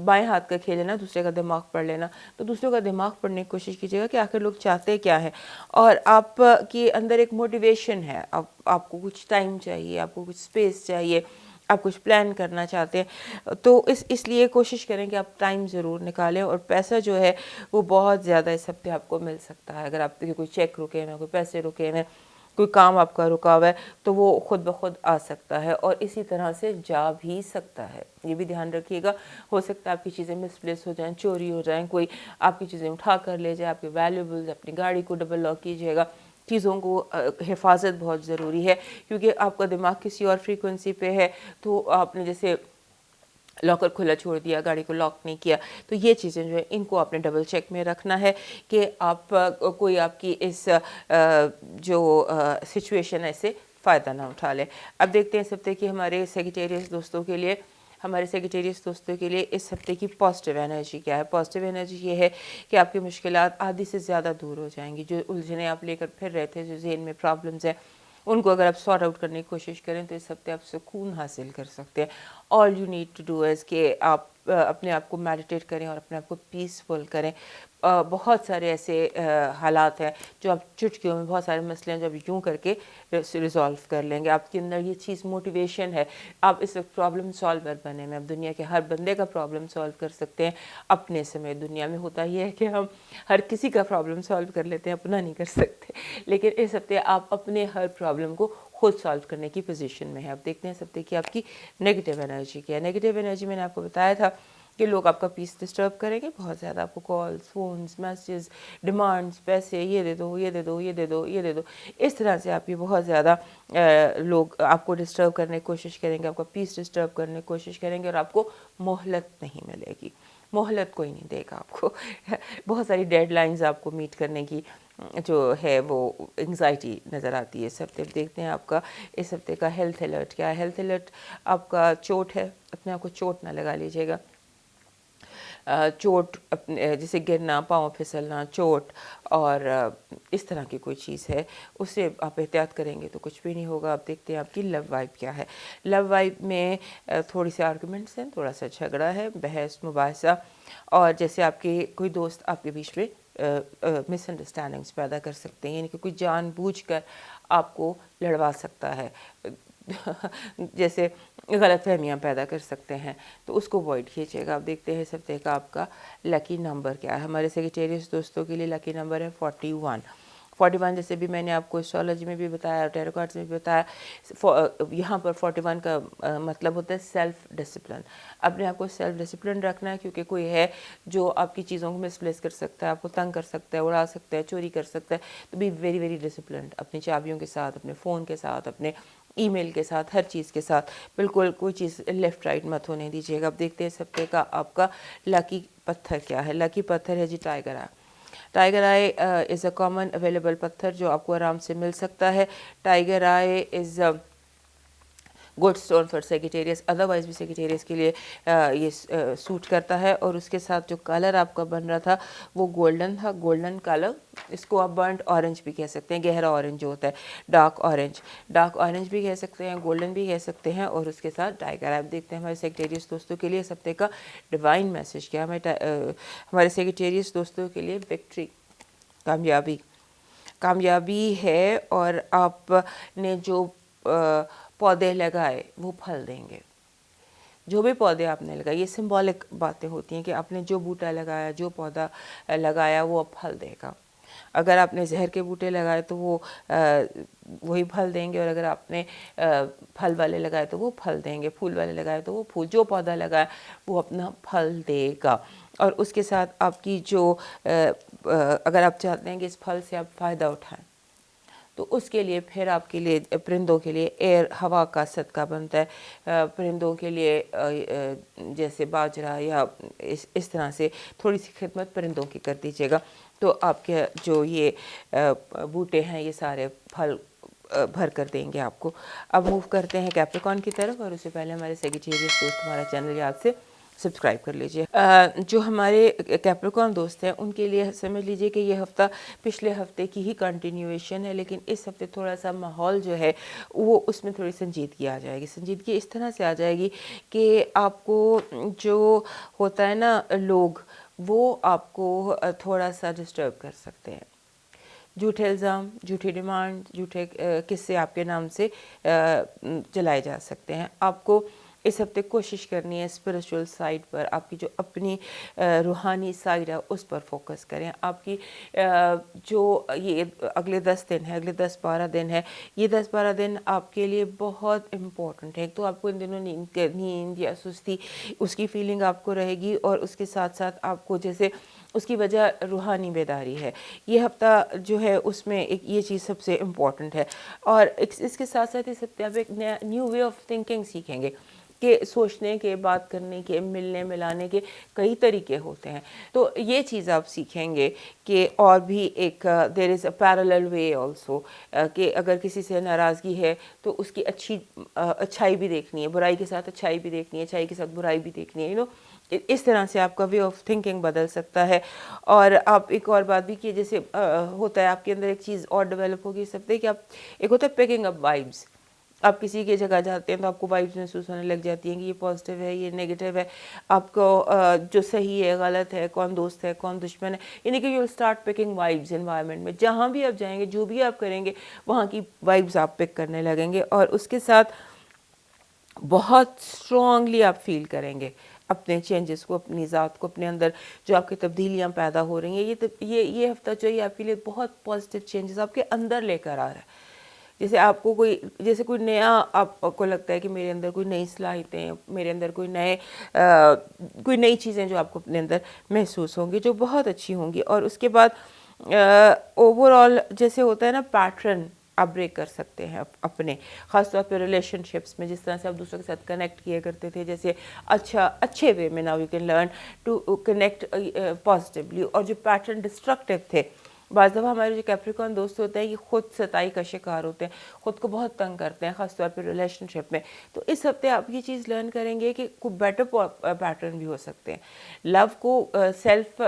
A: بائیں ہاتھ کا کھیل ہے نا، دوسرے کا دماغ پڑھ لینا. تو دوسروں کا دماغ پڑھنے کی کوشش کیجیے گا کہ آخر لوگ چاہتے کیا ہیں، اور آپ کے اندر ایک موٹیویشن ہے. آپ کو کچھ ٹائم چاہیے، آپ کو کچھ اسپیس چاہیے، آپ کچھ پلان کرنا چاہتے ہیں. تو اس لیے کوشش کریں کہ آپ ٹائم ضرور نکالیں. اور پیسہ جو ہے وہ بہت زیادہ اس ہفتے آپ کو مل سکتا ہے. اگر آپ کے کوئی چیک رکے ہوئے ہیں، کوئی پیسے رکے ہوئے ہیں، کوئی کام آپ کا رکا ہوا ہے، تو وہ خود بخود آ سکتا ہے، اور اسی طرح سے جا بھی سکتا ہے. یہ بھی دھیان رکھیے گا. ہو سکتا ہے آپ کی چیزیں مس پلیس ہو جائیں، چوری ہو جائیں، کوئی آپ کی چیزیں اٹھا کر لے جائے، آپ کے ویلیوبلز، اپنی گاڑی کو ڈبل لاک کیجیے گا. چیزوں کو حفاظت بہت ضروری ہے، کیونکہ آپ کا دماغ کسی اور فریکوینسی پہ ہے. تو آپ نے جیسے لاکر کھلا چھوڑ دیا، گاڑی کو لاک نہیں کیا، تو یہ چیزیں جو ہیں ان کو آپ نے ڈبل چیک میں رکھنا ہے کہ آپ کوئی آپ کی اس جو سچویشن ہے اسے فائدہ نہ اٹھا لے. اب دیکھتے ہیں اس ہفتے کی ہمارے سیکریٹریس دوستوں کے لیے اس ہفتے کی پازیٹیو انرجی کیا ہے. پازیٹیو انرجی یہ ہے کہ آپ کی مشکلات آدھی سے زیادہ دور ہو جائیں گی. جو الجھنیں آپ لے کر پھر رہے تھے، جو ذہن میں پرابلمز ہیں، ان کو اگر آپ سارٹ آؤٹ کرنے کی کوشش کریں تو اس ہفتے آپ سکون حاصل کر سکتے ہیں. All you need to do is کہ آپ اپنے آپ کو میڈیٹیٹ کریں اور اپنے آپ کو پیسفل کریں. بہت سارے ایسے حالات ہیں جو آپ چٹکیوں میں، بہت سارے مسئلے ہیں جو آپ یوں کر کے ریزالو کر لیں گے. آپ کے اندر یہ چیز موٹیویشن ہے. آپ اس وقت پرابلم سالور بنے میں، آپ دنیا کے ہر بندے کا پرابلم سالو کر سکتے ہیں اپنے سمیت. دنیا میں ہوتا یہ ہے کہ ہم ہر کسی کا پرابلم سالو کر لیتے ہیں، اپنا نہیں کر سکتے. لیکن اس ہفتے آپ اپنے ہر پرابلم کو خود سالو کرنے کی پوزیشن میں ہے. اب دیکھتے ہیں اس ہفتے کی آپ کی نیگیٹو انرجی کیا ہے. نیگیٹو انرجی میں نے آپ کو بتایا تھا کہ لوگ آپ کا پیس ڈسٹرب کریں گے بہت زیادہ. آپ کو کالز، فونز، میسیجز، ڈیمانڈز، پیسے، یہ دے دو، یہ دے دو، یہ دے دو، یہ دے دو. اس طرح سے آپ کی بہت زیادہ لوگ آپ کو ڈسٹرب کرنے کی کوشش کریں گے، آپ کا پیس ڈسٹرب کرنے کی کوشش کریں گے، اور آپ کو مہلت نہیں ملے گی. مہلت کوئی نہیں دے گا آپ کو. بہت ساری ڈیڈ لائنز آپ کو میٹ کرنے کی جو ہے وہ انگزائٹی نظر آتی ہے اس ہفتے. دیکھتے ہیں آپ کا اس ہفتے کا ہیلتھ الرٹ کیا ہے. ہیلتھ الرٹ آپ کا چوٹ ہے، اپنے آپ کو چوٹ نہ لگا لیجیے گا. چوٹ اپنے جیسے گرنا، پاؤں پھسلنا، چوٹ اور اس طرح کی کوئی چیز ہے، اس سے آپ احتیاط کریں گے تو کچھ بھی نہیں ہوگا. آپ دیکھتے ہیں آپ کی لو وائب کیا ہے. لو وائب میں تھوڑی سی آرگومنٹس ہیں، تھوڑا سا جھگڑا ہے، بحث مباحثہ، اور جیسے آپ کے کوئی دوست آپ کے بیچ میں مس انڈرسٹینڈنگس پیدا کر سکتے ہیں، یعنی کہ کوئی جان بوجھ کر آپ کو لڑوا سکتا ہے، جیسے غلط فہمیاں پیدا کر سکتے ہیں. تو اس کو اوائڈ کیجیے گا. آپ دیکھتے ہیں اس ہفتے کا آپ کا لکی نمبر کیا ہے. ہمارے سیکریٹریس دوستوں کے لیے لکی نمبر ہے 41. 41 جیسے بھی میں نے آپ کو اسٹرالوجی میں بھی بتایا، ٹیرو کارڈز میں بھی بتایا. یہاں پر 41 کا مطلب ہوتا ہے سیلف ڈسپلن. اپنے آپ کو سیلف ڈسپلن رکھنا ہے، کیونکہ کوئی ہے جو آپ کی چیزوں کو مس پلیس کر سکتا ہے، آپ کو تنگ کر سکتا ہے، اڑا سکتا ہے، چوری کر سکتا ہے. تو بی ویری ویری ڈسپلنڈ اپنی چابیوں کے ساتھ، اپنے فون کے ساتھ، اپنے ای میل کے ساتھ، ہر چیز کے ساتھ. بالکل کوئی چیز لیفٹ رائٹ مت ہونے دیجیے گا. اب دیکھتے ہیں اس ہفتے کا آپ کا لکی پتھر کیا ہے. لکی پتھر ہے جی tiger eye. Tiger eye is a common available پتھر جو آپ کو آرام سے مل سکتا ہے. Tiger eye is good stone for secretaries. Otherwise بھی سیکریٹریس کے لیے یہ سوٹ کرتا ہے. اور اس کے ساتھ جو کلر آپ کا بن رہا تھا وہ گولڈن تھا، گولڈن کلر. اس کو آپ برنٹ اورنج بھی کہہ سکتے ہیں، گہرا اورنج جو ہوتا ہے، ڈارک اورنج بھی کہہ سکتے ہیں، گولڈن بھی کہہ سکتے ہیں. اور اس کے ساتھ ٹائیگر آپ دیکھتے ہیں ہمارے سیکریٹریس دوستوں کے لیے اس ہفتے کا ڈیوائن میسج کیا. ہمارے سیکریٹریس دوستوں کے لیے وکٹری، کامیابی ہے. اور آپ نے جو پودے لگائے وہ پھل دیں گے. جو بھی پودے آپ نے لگائے، یہ سمبولک باتیں ہوتی ہیں کہ آپ نے جو بوٹا لگایا، جو پودا لگایا وہ اب پھل دے گا. اگر آپ نے زہر کے بوٹے لگائے تو وہ وہی پھل دیں گے، اور اگر آپ نے پھل والے لگائے تو وہ پھل دیں گے، پھول والے لگائے تو وہ پھول. جو پودا لگایا وہ اپنا پھل دے گا. اور اس کے ساتھ آپ کی جو اگر آپ چاہتے ہیں کہ اس پھل سے آپ فائدہ اٹھائیں تو اس کے لیے پھر آپ کے لیے پرندوں کے لیے ہوا کا صدقہ بنتا ہے. پرندوں کے لیے جیسے باجرہ یا اس طرح سے تھوڑی سی خدمت پرندوں کی کر دیجیے گا. تو آپ کے جو یہ بوٹے ہیں یہ سارے پھل بھر کر دیں گے آپ کو. اب موو کرتے ہیں کیپریکن کی طرف, اور اس سے پہلے ہمارے سیگیٹیریس دوست ہمارا چینل یاد سے سبسکرائب کر لیجئے. جو ہمارے کیپریکن دوست ہیں ان کے لیے سمجھ لیجئے کہ یہ ہفتہ پچھلے ہفتے کی ہی کنٹینیویشن ہے, لیکن اس ہفتے تھوڑا سا ماحول جو ہے وہ اس میں تھوڑی سنجیدگی آ جائے گی. سنجیدگی اس طرح سے آ جائے گی کہ آپ کو جو ہوتا ہے نا لوگ, وہ آپ کو تھوڑا سا ڈسٹرب کر سکتے ہیں. جھوٹے الزام, جھوٹی ڈیمانڈ, جھوٹے قصے آپ کے نام سے چلائے جا سکتے ہیں. آپ کو اس ہفتے کوشش کرنی ہے اسپریچول سائڈ پر, آپ کی جو اپنی روحانی سائڈ ہے اس پر فوکس کریں. آپ کی جو یہ اگلے 10 دن ہے, اگلے 10-12 دن ہے, یہ 10-12 دن آپ کے لیے بہت امپورٹنٹ ہے. تو آپ کو ان دنوں نیند یا سستی اس کی فیلنگ آپ کو رہے گی, اور اس کے ساتھ ساتھ آپ کو جیسے اس کی وجہ روحانی بیداری ہے. یہ ہفتہ جو ہے اس میں ایک یہ چیز سب سے امپورٹنٹ ہے. اور اس کے ساتھ ساتھ اس ہفتے آپ ایک نیا نیو وے آف تھنکنگ سیکھیں گے کہ سوچنے کے, بات کرنے کے, ملنے ملانے کے کئی طریقے ہوتے ہیں. تو یہ چیز آپ سیکھیں گے کہ اور بھی ایک دیر از اے پیرالل وے آلسو, کہ اگر کسی سے ناراضگی ہے تو اس کی اچھائی بھی دیکھنی ہے, برائی کے ساتھ اچھائی بھی دیکھنی ہے, اچھائی کے ساتھ برائی بھی دیکھنی ہے. اس طرح سے آپ کا وے آف تھنکنگ بدل سکتا ہے. اور آپ ایک اور بات بھی کہ جیسے ہوتا ہے آپ کے اندر ایک چیز اور ڈیولپ ہوگی اس ہفتے کہ آپ ایک ہوتا ہے پیکنگ اپ وائبس. آپ کسی کی جگہ جاتے ہیں تو آپ کو وائبس محسوس ہونے لگ جاتی ہیں کہ یہ پازیٹیو ہے, یہ نیگیٹیو ہے. آپ کو جو صحیح ہے, غلط ہے, کون دوست ہے, کون دشمن ہے, یعنی کہ you will start picking vibes environment میں. جہاں بھی آپ جائیں گے, جو بھی آپ کریں گے, وہاں کی وائبس آپ پک کرنے لگیں گے. اور اس کے ساتھ بہت اسٹرانگلی آپ فیل کریں گے اپنے چینجز کو, اپنی ذات کو, اپنے اندر جو آپ کی تبدیلیاں پیدا ہو رہی ہیں. یہ ہفتہ جو ہے آپ کے لیے بہت پازیٹیو چینجز آپ کے اندر لے کر آ رہا ہے. جیسے آپ کو کوئی نیا آپ کو لگتا ہے کہ میرے اندر کوئی نئی صلاحیتیں, میرے اندر کوئی نئی چیزیں جو آپ کو اپنے اندر محسوس ہوں گی, جو بہت اچھی ہوں گی. اور اس کے بعد اوور آل جیسے ہوتا ہے نا پیٹرن آپ بریک کر سکتے ہیں اپنے, خاص طور پہ ریلیشن شپس میں. جس طرح سے آپ دوسروں کے ساتھ کنیکٹ کیا کرتے تھے, جیسے اچھے وے میں, now you can learn to connect positively. اور جو پیٹرن ڈسٹرکٹیو تھے, بعض دفعہ ہمارے جو کیپریکن دوست ہوتے ہیں یہ خود ستائی کا شکار ہوتے ہیں, خود کو بہت تنگ کرتے ہیں, خاص طور پہ ریلیشن شپ میں. تو اس ہفتے آپ یہ چیز لرن کریں گے کہ کوئی بیٹر پیٹرن بھی ہو سکتے ہیں. لو کو سیلف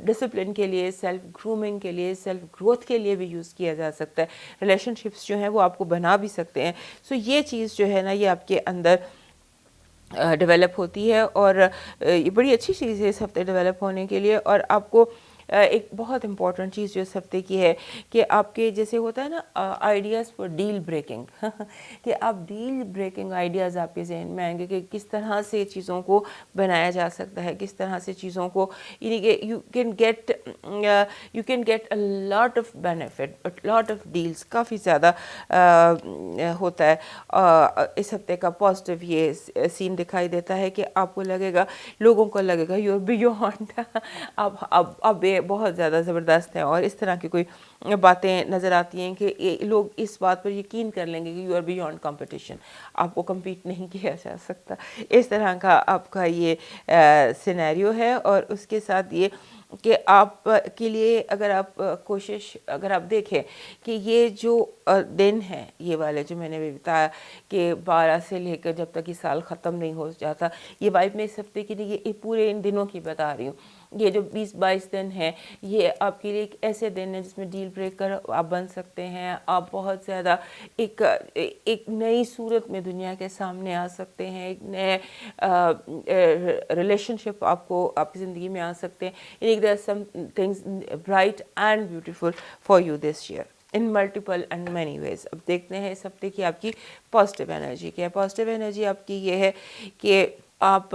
A: ڈسپلن کے لیے, سیلف گرومنگ کے لیے, سیلف گروتھ کے لیے بھی یوز کیا جا سکتا ہے. ریلیشن شپس جو ہیں وہ آپ کو بنا بھی سکتے ہیں. سو یہ چیز جو ہے نا یہ آپ کے اندر ڈیولپ ہوتی ہے, اور یہ بڑی اچھی چیز ہے اس ہفتے ڈیولپ ہونے کے لیے. اور آپ کو ایک بہت امپورٹنٹ چیز جو اس ہفتے کی ہے کہ آپ کے جیسے ہوتا ہے نا آئیڈیاز فار ڈیل بریکنگ, کہ آپ ڈیل بریکنگ آئیڈیاز آپ کے ذہن میں آئیں گے کہ کس طرح سے چیزوں کو بنایا جا سکتا ہے, کس طرح سے چیزوں کو, یعنی کہ you can get a lot of benefit, lot of deals. کافی زیادہ ہوتا ہے اس ہفتے کا پازیٹیو یہ سین دکھائی دیتا ہے کہ آپ کو لگے گا, لوگوں کو لگے گا یو آر بیونڈ, اب بہت زیادہ زبردست ہے. اور اس طرح کی کوئی باتیں نظر آتی ہیں کہ لوگ اس بات پر یقین کر لیں گے کہ یو آر بیونڈ کمپٹیشن, آپ کو کمپیٹ نہیں کیا جا سکتا. اس طرح کا آپ کا یہ سینیریو ہے. اور اس کے ساتھ یہ کہ آپ کے لیے اگر آپ دیکھیں کہ یہ جو دن ہے, یہ والے جو میں نے بھی بتایا کہ 12 سے لے کر جب تک یہ سال ختم نہیں ہو جاتا, یہ وائب میں اس ہفتے کی نہیں, یہ پورے ان دنوں کی بتا رہی ہوں. یہ جو 20-22 دن ہیں یہ آپ کے لیے ایک ایسے دن ہیں جس میں ڈیل بریکر آپ بن سکتے ہیں. آپ بہت زیادہ ایک نئی صورت میں دنیا کے سامنے آ سکتے ہیں, ایک نئے ریلیشن شپ آپ کی زندگی میں آ سکتے ہیں. یعنی there are some things bright and beautiful for you this year in multiple and many ways. اب دیکھتے ہیں اس ہفتے کی آپ کی پازیٹیو انرجی کیا ہے. پازیٹیو انرجی آپ کی یہ ہے کہ آپ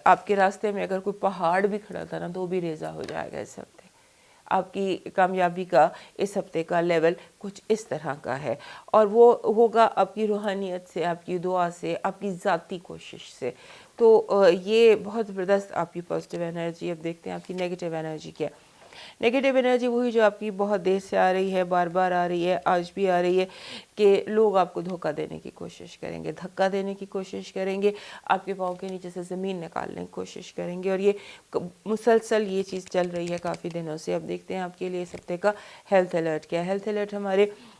A: آپ کے راستے میں اگر کوئی پہاڑ بھی کھڑا تھا نا تو بھی ریزہ ہو جائے گا اس ہفتے. آپ کی کامیابی کا اس ہفتے کا لیول کچھ اس طرح کا ہے, اور وہ ہوگا آپ کی روحانیت سے, آپ کی دعا سے, آپ کی ذاتی کوشش سے. تو یہ بہت زبردست آپ کی پازیٹیو انرجی. اب دیکھتے ہیں آپ کی نیگیٹیو انرجی کیا. نیگیٹیو انرجی وہی جو آپ کی بہت دیر سے آ رہی ہے, بار بار آ رہی ہے, آج بھی آ رہی ہے, کہ لوگ آپ کو دھوکہ دینے کی کوشش کریں گے, دھکا دینے کی کوشش کریں گے, آپ کے پاؤں کے نیچے سے زمین نکالنے کی کوشش کریں گے. اور یہ مسلسل یہ چیز چل رہی ہے کافی دنوں سے. اب دیکھتے ہیں آپ کے لیے اس ہفتے کا ہیلتھ الرٹ کیا ہے. ہیلتھ الرٹ ہمارے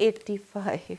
A: 85।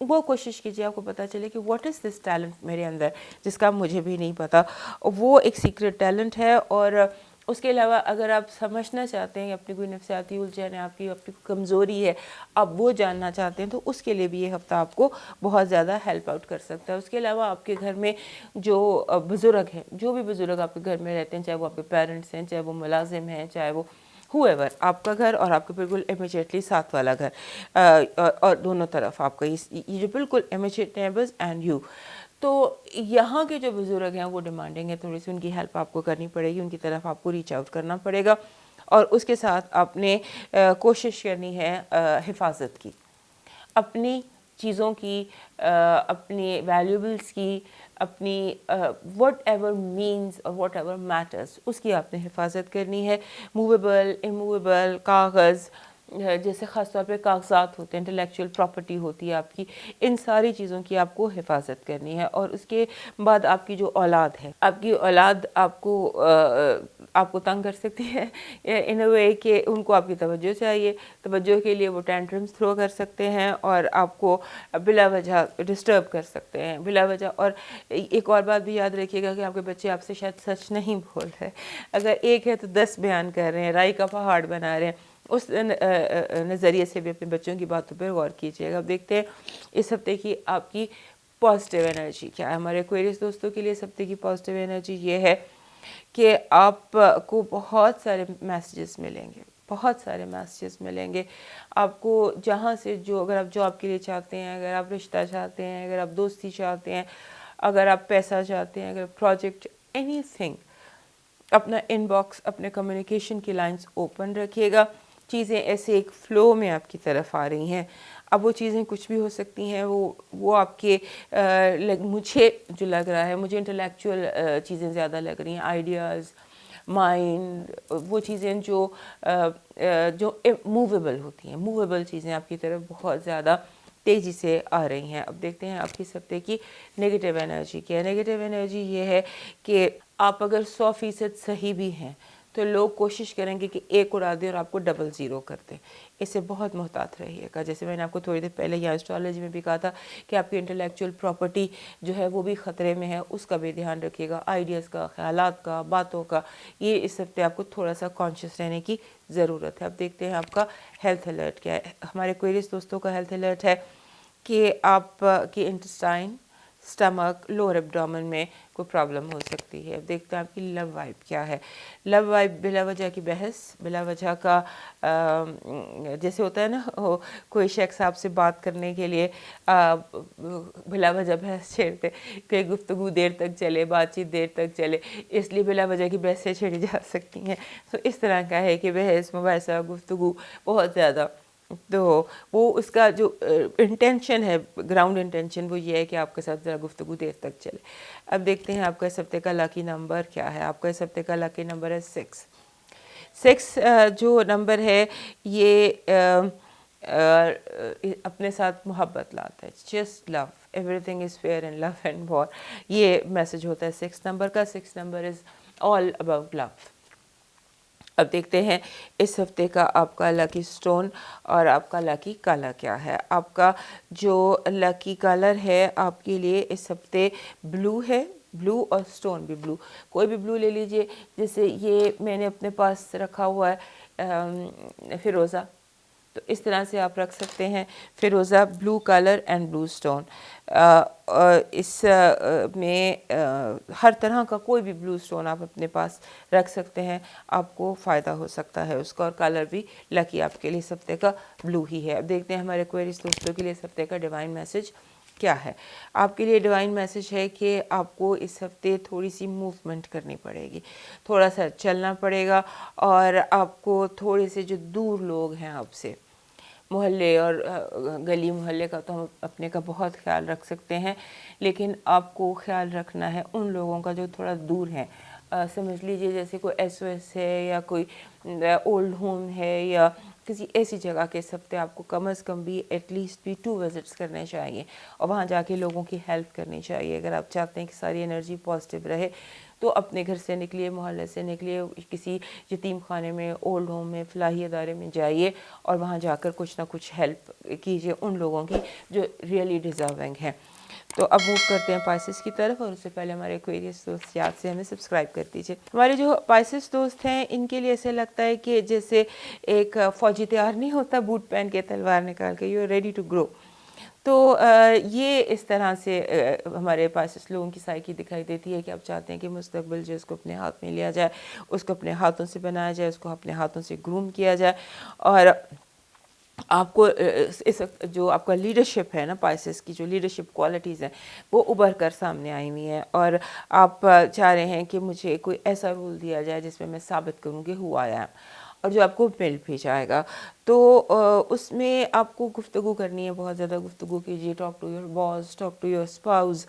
A: وہ کوشش کیجیے آپ کو پتہ چلے کہ واٹ از دس ٹیلنٹ میرے اندر جس کا مجھے بھی نہیں پتہ. وہ ایک سیکرٹ ٹیلنٹ ہے. اور اس کے علاوہ اگر آپ سمجھنا چاہتے ہیں اپنی کوئی نفسیاتی الجھن ہے، آپ کی اپنی کمزوری ہے، آپ وہ جاننا چاہتے ہیں، تو اس کے لیے بھی یہ ہفتہ آپ کو بہت زیادہ ہیلپ آؤٹ کر سکتا ہے. اس کے علاوہ آپ کے گھر میں جو بزرگ ہیں، جو بھی بزرگ آپ کے گھر میں رہتے ہیں، چاہے وہ آپ کے پیرنٹس ہیں، چاہے وہ ملازم ہیں، چاہے وہ whoever، آپ کا گھر اور آپ کے بالکل امیجیٹلی ساتھ والا گھر، اور دونوں طرف آپ کا یہ جو بالکل امیجیٹ نیبرز اینڈ یو. تو یہاں کے جو بزرگ ہیں وہ ڈیمانڈنگ ہے، تھوڑی سی ان کی ہیلپ آپ کو کرنی پڑے گی، ان کی طرف آپ کو ریچ آؤٹ کرنا پڑے گا. اور اس کے ساتھ آپ نے کوشش کرنی ہے حفاظت کی، اپنی چیزوں کی، اپنی ویلیوبلس کی، اپنی واٹ ایور مینز اور واٹ ایور میٹرز، اس کی آپ نے حفاظت کرنی ہے. موویبل، اموویبل، کاغذ، جیسے خاص طور پہ کاغذات ہوتے ہیں، انٹلیکچوئل پراپرٹی ہوتی ہے آپ کی، ان ساری چیزوں کی آپ کو حفاظت کرنی ہے. اور اس کے بعد آپ کی جو اولاد ہے، آپ کی اولاد آپ کو تنگ کر سکتی ہے ان اے وے کہ ان کو آپ کی توجہ چاہیے. توجہ کے لیے وہ ٹینٹرمز تھرو کر سکتے ہیں اور آپ کو بلا وجہ ڈسٹرب کر سکتے ہیں بلا وجہ. اور ایک اور بات بھی یاد رکھیے گا کہ آپ کے بچے آپ سے شاید سچ نہیں بول رہے، اگر ایک ہے تو 10 بیان کر رہے ہیں، رائی کا پہاڑ بنا رہے ہیں. اس نظریے سے بھی اپنے بچوں کی باتوں پہ غور کیجیے گا. اب دیکھتے ہیں اس ہفتے کی آپ کی پازیٹیو انرجی کیا ہے. ہمارے ایکویرئس دوستوں کے لیے اس ہفتے کی پازیٹیو انرجی یہ ہے کہ آپ کو بہت سارے میسیجز ملیں گے، بہت سارے میسیجز ملیں گے آپ کو، جہاں سے جو، اگر آپ جاب کے لیے چاہتے ہیں، اگر آپ رشتہ چاہتے ہیں، اگر آپ دوستی چاہتے ہیں، اگر آپ پیسہ چاہتے ہیں، اگر پروجیکٹ، اینی تھنگ، اپنا ان باکس، اپنے کمیونیکیشن کی لائنز اوپن رکھیے گا. چیزیں ایسے ایک فلو میں آپ کی طرف آ رہی ہیں. اب وہ چیزیں کچھ بھی ہو سکتی ہیں، وہ آپ کے مجھے جو لگ رہا ہے، مجھے انٹلیکچوئل چیزیں زیادہ لگ رہی ہیں، آئیڈیاز، مائنڈ، وہ چیزیں جو موویبل ہوتی ہیں، موویبل چیزیں آپ کی طرف بہت زیادہ تیزی سے آ رہی ہیں. اب دیکھتے ہیں آپ کی اس ہفتے کی نگیٹیو انرجی کیا ہے. نگیٹیو انرجی یہ ہے کہ آپ اگر 100% صحیح بھی ہیں تو لوگ کوشش کریں گے کہ ایک اڑا دیں اور آپ کو ڈبل زیرو کر دیں. اس سے بہت محتاط رہیے گا. جیسے میں نے آپ کو تھوڑی دیر پہلے یا اسٹرالوجی میں بھی کہا تھا کہ آپ کی انٹلیکچوئل پراپرٹی جو ہے وہ بھی خطرے میں ہے، اس کا بھی دھیان رکھیے گا. آئیڈیاز کا، خیالات کا، باتوں کا، یہ اس ہفتے آپ کو تھوڑا سا کانشیس رہنے کی ضرورت ہے. اب دیکھتے ہیں آپ کا ہیلتھ الرٹ کیا ہے. ہمارے کوئریز دوستوں کا ہیلتھ الرٹ ہے کہ آپ کی انٹسٹائن، سٹمک، لوور ایبڈومن میں کوئی پرابلم ہو سکتی ہے. اب دیکھتے ہیں آپ کی لو وائب کیا ہے. لو وائب بلا وجہ کی بحث، بلا وجہ کا جیسے ہوتا ہے نا، کوئی شخص آپ سے بات کرنے کے لیے بلا وجہ بحث چھیڑتے کہ گفتگو دیر تک چلے، بات چیت دیر تک چلے، اس لیے بلا وجہ کی بحثیں چھیڑی جا سکتی ہیں. تو اس طرح کا ہے کہ بحث، مباحثہ، گفتگو بہت زیادہ، تو وہ اس کا جو انٹینشن ہے، گراؤنڈ انٹینشن، وہ یہ ہے کہ آپ کے ساتھ ذرا گفتگو دیر تک چلے. اب دیکھتے ہیں آپ کا اس ہفتے کا لاکی نمبر کیا ہے. آپ کا اس ہفتے کا لاکی نمبر ہے 6. 6 جو نمبر ہے یہ اپنے ساتھ محبت لاتا ہے. Just love, everything is fair in love and war, یہ میسج ہوتا ہے 6 نمبر کا. 6 number is all about love. اب دیکھتے ہیں اس ہفتے کا آپ کا لکی سٹون اور آپ کا لکی کلر کیا ہے. آپ کا جو لکی کلر ہے آپ کے لیے اس ہفتے بلو ہے، بلو اور سٹون بھی بلو، کوئی بھی بلو لے لیجئے. جیسے یہ میں نے اپنے پاس رکھا ہوا ہے فیروزہ، تو اس طرح سے آپ رکھ سکتے ہیں فیروزہ، blue colour and blue stone. اس میں ہر طرح کا کوئی بھی بلو سٹون آپ اپنے پاس رکھ سکتے ہیں، آپ کو فائدہ ہو سکتا ہے اس کا. اور کلر بھی لکی آپ کے لیے اس ہفتے کا بلو ہی ہے. اب دیکھتے ہیں ہمارے کوئریز دوستوں کے لیے اس ہفتے کا ڈیوائن میسج کیا ہے. آپ کے لیے ڈیوائن میسج ہے کہ آپ کو اس ہفتے تھوڑی سی موومنٹ کرنی پڑے گی، تھوڑا سا چلنا پڑے گا، اور آپ کو تھوڑے سے جو دور لوگ ہیں آپ سے، محلے اور گلی محلے کا تو ہم اپنے کا بہت خیال رکھ سکتے ہیں، لیکن آپ کو خیال رکھنا ہے ان لوگوں کا جو تھوڑا دور ہیں. سمجھ لیجئے جیسے کوئی ایس او ایس ہے یا کوئی اولڈ ہوم ہے یا کسی ایسی جگہ کے اس ہفتے آپ کو کم از کم بھی ایٹ لیسٹ بھی 2 وزٹس کرنے چاہیے اور وہاں جا کے لوگوں کی ہیلپ کرنی چاہیے. اگر آپ چاہتے ہیں کہ ساری انرجی پازیٹیو رہے تو اپنے گھر سے نکلیے, محلے سے نکلیے, کسی یتیم خانے میں, اولڈ ہوم میں, فلاحی ادارے میں جائیے اور وہاں جا کر کچھ نہ کچھ ہیلپ کیجیے ان لوگوں کی جو ریئلی ڈیزرونگ ہیں. تو اب موو کرتے ہیں پائسس کی طرف, اور اس سے پہلے ہمارے ایکویریس دوست یاد سے ہمیں سبسکرائب کر دیجیے. ہمارے جو پائسس دوست ہیں ان کے لیے ایسے لگتا ہے کہ جیسے ایک فوجی تیار نہیں ہوتا بوٹ پہن کے تلوار نکال کے, you are ready to grow. تو یہ اس طرح سے ہمارے پائسس لوگوں کی سائیکی دکھائی دیتی ہے کہ آپ چاہتے ہیں کہ مستقبل جو اس کو اپنے ہاتھ میں لیا جائے, اس کو اپنے ہاتھوں سے بنایا جائے, اس کو اپنے ہاتھوں سے گروم کیا جائے, اور آپ کو اس جو آپ کا لیڈرشپ ہے نا, پائسس کی جو لیڈرشپ کوالٹیز ہیں وہ ابھر کر سامنے آئی ہوئی ہیں, اور آپ چاہ رہے ہیں کہ مجھے کوئی ایسا رول دیا جائے جس میں میں ثابت کروں کہ ہوا آیا, اور جو آپ کو مل بھی جائے گا. تو اس میں آپ کو گفتگو کرنی ہے, بہت زیادہ گفتگو کیجیے. Talk to your boss, talk to your spouse,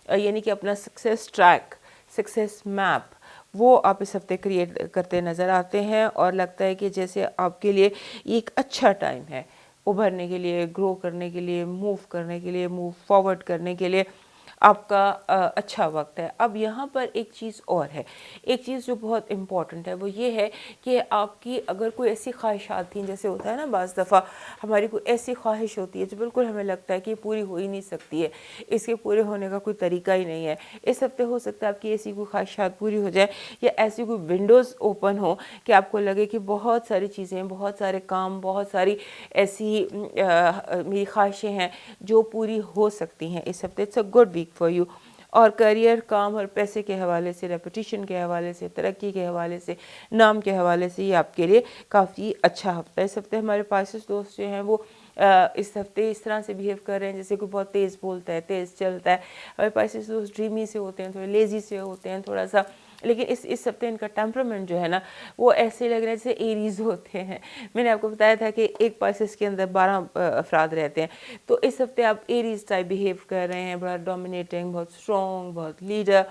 A: یعنی کہ اپنا سکسیس ٹریک, سکسیس میپ وہ آپ اس ہفتے کریٹ کرتے نظر آتے ہیں, اور لگتا ہے کہ جیسے آپ کے لیے یہ ایک اچھا ٹائم ہے ابھرنے کے لیے, گرو کرنے کے لیے, موو کرنے کے لیے, موو فارورڈ کرنے کے لیے آپ کا اچھا وقت ہے. اب یہاں پر ایک چیز اور ہے, ایک چیز جو بہت امپورٹنٹ ہے وہ یہ ہے کہ آپ کی اگر کوئی ایسی خواہشات تھیں, جیسے ہوتا ہے نا بعض دفعہ ہماری کوئی ایسی خواہش ہوتی ہے جو بالکل ہمیں لگتا ہے کہ یہ پوری ہو ہی نہیں سکتی ہے, اس کے پورے ہونے کا کوئی طریقہ ہی نہیں ہے, اس ہفتے ہو سکتا ہے آپ کی ایسی کوئی خواہشات پوری ہو جائے, یا ایسی کوئی ونڈوز اوپن ہو کہ آپ کو لگے کہ بہت ساری چیزیں, بہت سارے کام, بہت ساری ایسی میری خواہشیں ہیں جو پوری ہو سکتی ہیں اس ہفتے. It's a good week for you. اور کریئر, کام اور پیسے کے حوالے سے, ریپوٹیشن کے حوالے سے, ترقی کے حوالے سے, نام کے حوالے سے یہ آپ کے لیے کافی اچھا ہفتہ ہے. اس ہفتے ہمارے پائسس دوست جو ہیں وہ اس ہفتے اس طرح سے بیہیو کر رہے ہیں جیسے کوئی بہت تیز بولتا ہے, تیز چلتا ہے. ہمارے پائسس دوست ڈریمی سے ہوتے ہیں, تھوڑے لیزی سے ہوتے ہیں تھوڑا سا, لیکن اس ہفتے ان کا ٹیمپرامنٹ جو ہے نا وہ ایسے لگ رہا ہے جیسے ایریز ہوتے ہیں. میں نے آپ کو بتایا تھا کہ ایک پائسس کے اندر 12 افراد رہتے ہیں, تو اس ہفتے آپ ایریز ٹائپ بیہیو کر رہے ہیں, بڑا ڈومینیٹنگ, بہت اسٹرانگ, بہت لیڈر,